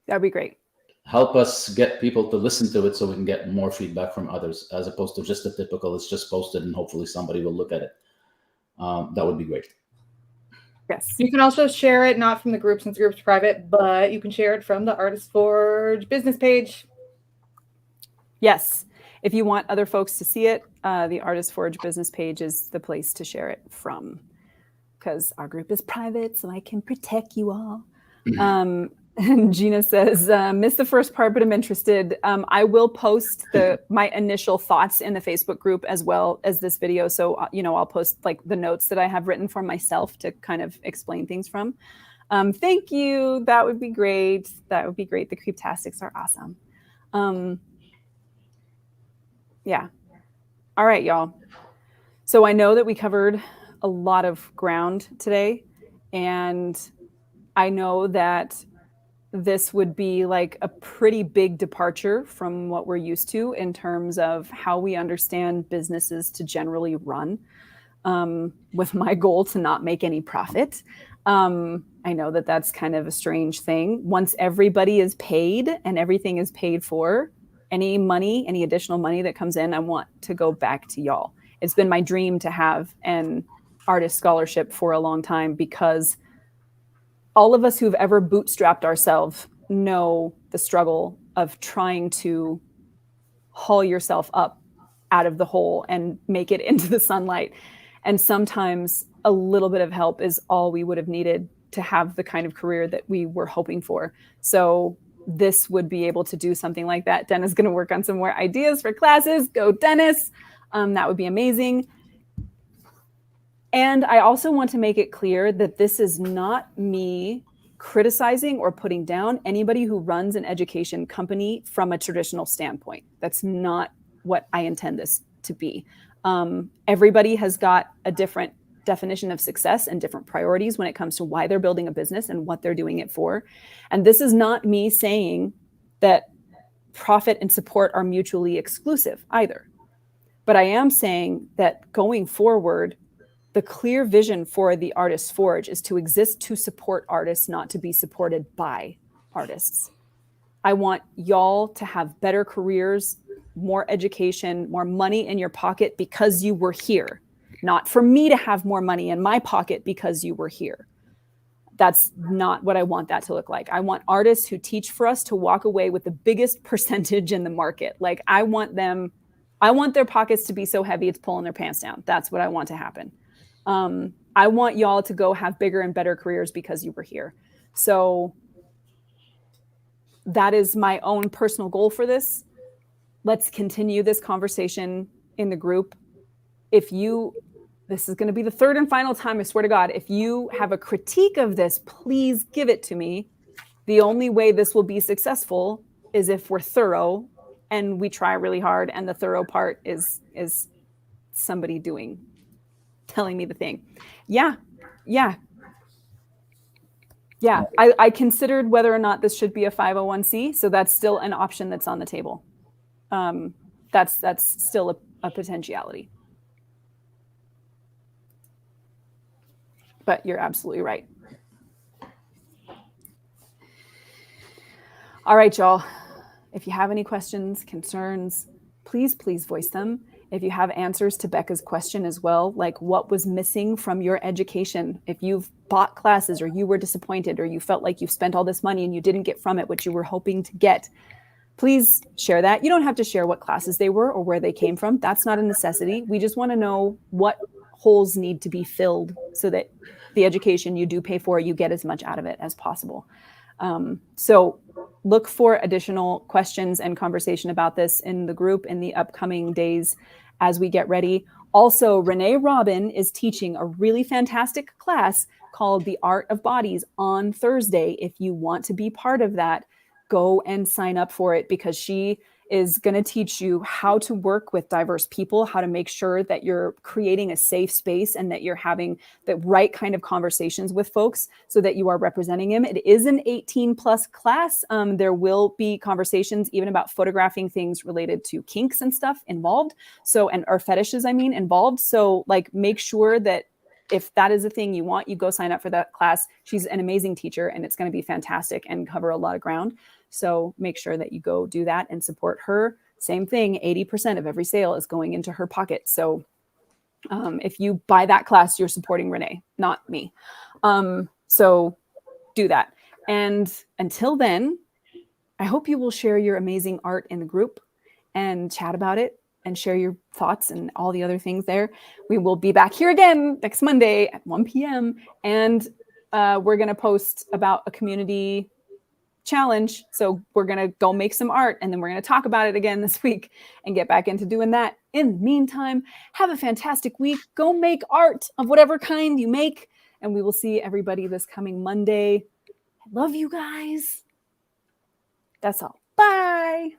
That'd be great. Help us get people to listen to it so we can get more feedback from others, as opposed to just the typical, it's just posted and hopefully somebody will look at it. That would be great. Yes. You can also share it, not from the group since the group's private, but you can share it from the Artist Forge business page. Yes. If you want other folks to see it, the Artist Forge business page is the place to share it from, because our group is private, so I can protect you all. And Gina says, missed the first part, but I'm interested. I will post my initial thoughts in the Facebook group as well as this video. So, I'll post like the notes that I have written for myself to kind of explain things from. Thank you. That would be great. That would be great. The Creeptastics are awesome. Yeah. All right, y'all. So I know that we covered a lot of ground today, and I know that this would be like a pretty big departure from what we're used to in terms of how we understand businesses to generally run, with my goal to not make any profit. I know that that's kind of a strange thing. Once everybody is paid and everything is paid for, any additional money that comes in, I want to go back to y'all. It's been my dream to have an artist scholarship for a long time, because all of us who've ever bootstrapped ourselves know the struggle of trying to haul yourself up out of the hole and make it into the sunlight. And sometimes a little bit of help is all we would have needed to have the kind of career that we were hoping for. So this would be able to do something like that. Dennis is going to work on some more ideas for classes. Go, Dennis. That would be amazing. And I also want to make it clear that this is not me criticizing or putting down anybody who runs an education company from a traditional standpoint. That's not what I intend this to be. Everybody has got a different definition of success and different priorities when it comes to why they're building a business and what they're doing it for. And this is not me saying that profit and support are mutually exclusive either. But I am saying that going forward, the clear vision for the Artist Forge is to exist to support artists, not to be supported by artists. I want y'all to have better careers, more education, more money in your pocket because you were here, not for me to have more money in my pocket because you were here. That's not what I want that to look like. I want artists who teach for us to walk away with the biggest percentage in the market. Like I want their pockets to be so heavy it's pulling their pants down. That's what I want to happen. I want y'all to go have bigger and better careers because you were here. So that is my own personal goal for this. Let's continue this conversation in the group. This is going to be the third and final time, I swear to God, if you have a critique of this, please give it to me. The only way this will be successful is if we're thorough and we try really hard. And the thorough part is somebody telling me the thing. Yeah. I considered whether or not this should be a 501c. So that's still an option that's on the table. That's still a potentiality. But you're absolutely right. All right, y'all. If you have any questions, concerns, please voice them. If you have answers to Becca's question as well, like what was missing from your education, if you've bought classes or you were disappointed or you felt like you've spent all this money and you didn't get from it what you were hoping to get, please share that. You don't have to share what classes they were or where they came from. That's not a necessity. We just want to know what holes need to be filled so that the education you do pay for, you get as much out of it as possible. So look for additional questions and conversation about this in the group in the upcoming days as we get ready. Also, Renee Robin is teaching a really fantastic class called The Art of Bodies on Thursday. If you want to be part of that, go and sign up for it because she is going to teach you how to work with diverse people, how to make sure that you're creating a safe space and that you're having the right kind of conversations with folks so that you are representing them. It is an 18 plus class. There will be conversations even about photographing things related to kinks and stuff involved. So, or fetishes, involved. So like, make sure that if that is a thing you want, you go sign up for that class. She's an amazing teacher and it's going to be fantastic and cover a lot of ground. So make sure that you go do that and support her. Same thing, 80% of every sale is going into her pocket. So if you buy that class, you're supporting Renee, not me. So do that. And until then, I hope you will share your amazing art in the group and chat about it and share your thoughts and all the other things there. We will be back here again next Monday at 1 p.m. And we're going to post about a community challenge. So we're going to go make some art and then we're going to talk about it again this week and get back into doing that. In the meantime, have a fantastic week. Go make art of whatever kind you make. And we will see everybody this coming Monday. I love you guys. That's all. Bye.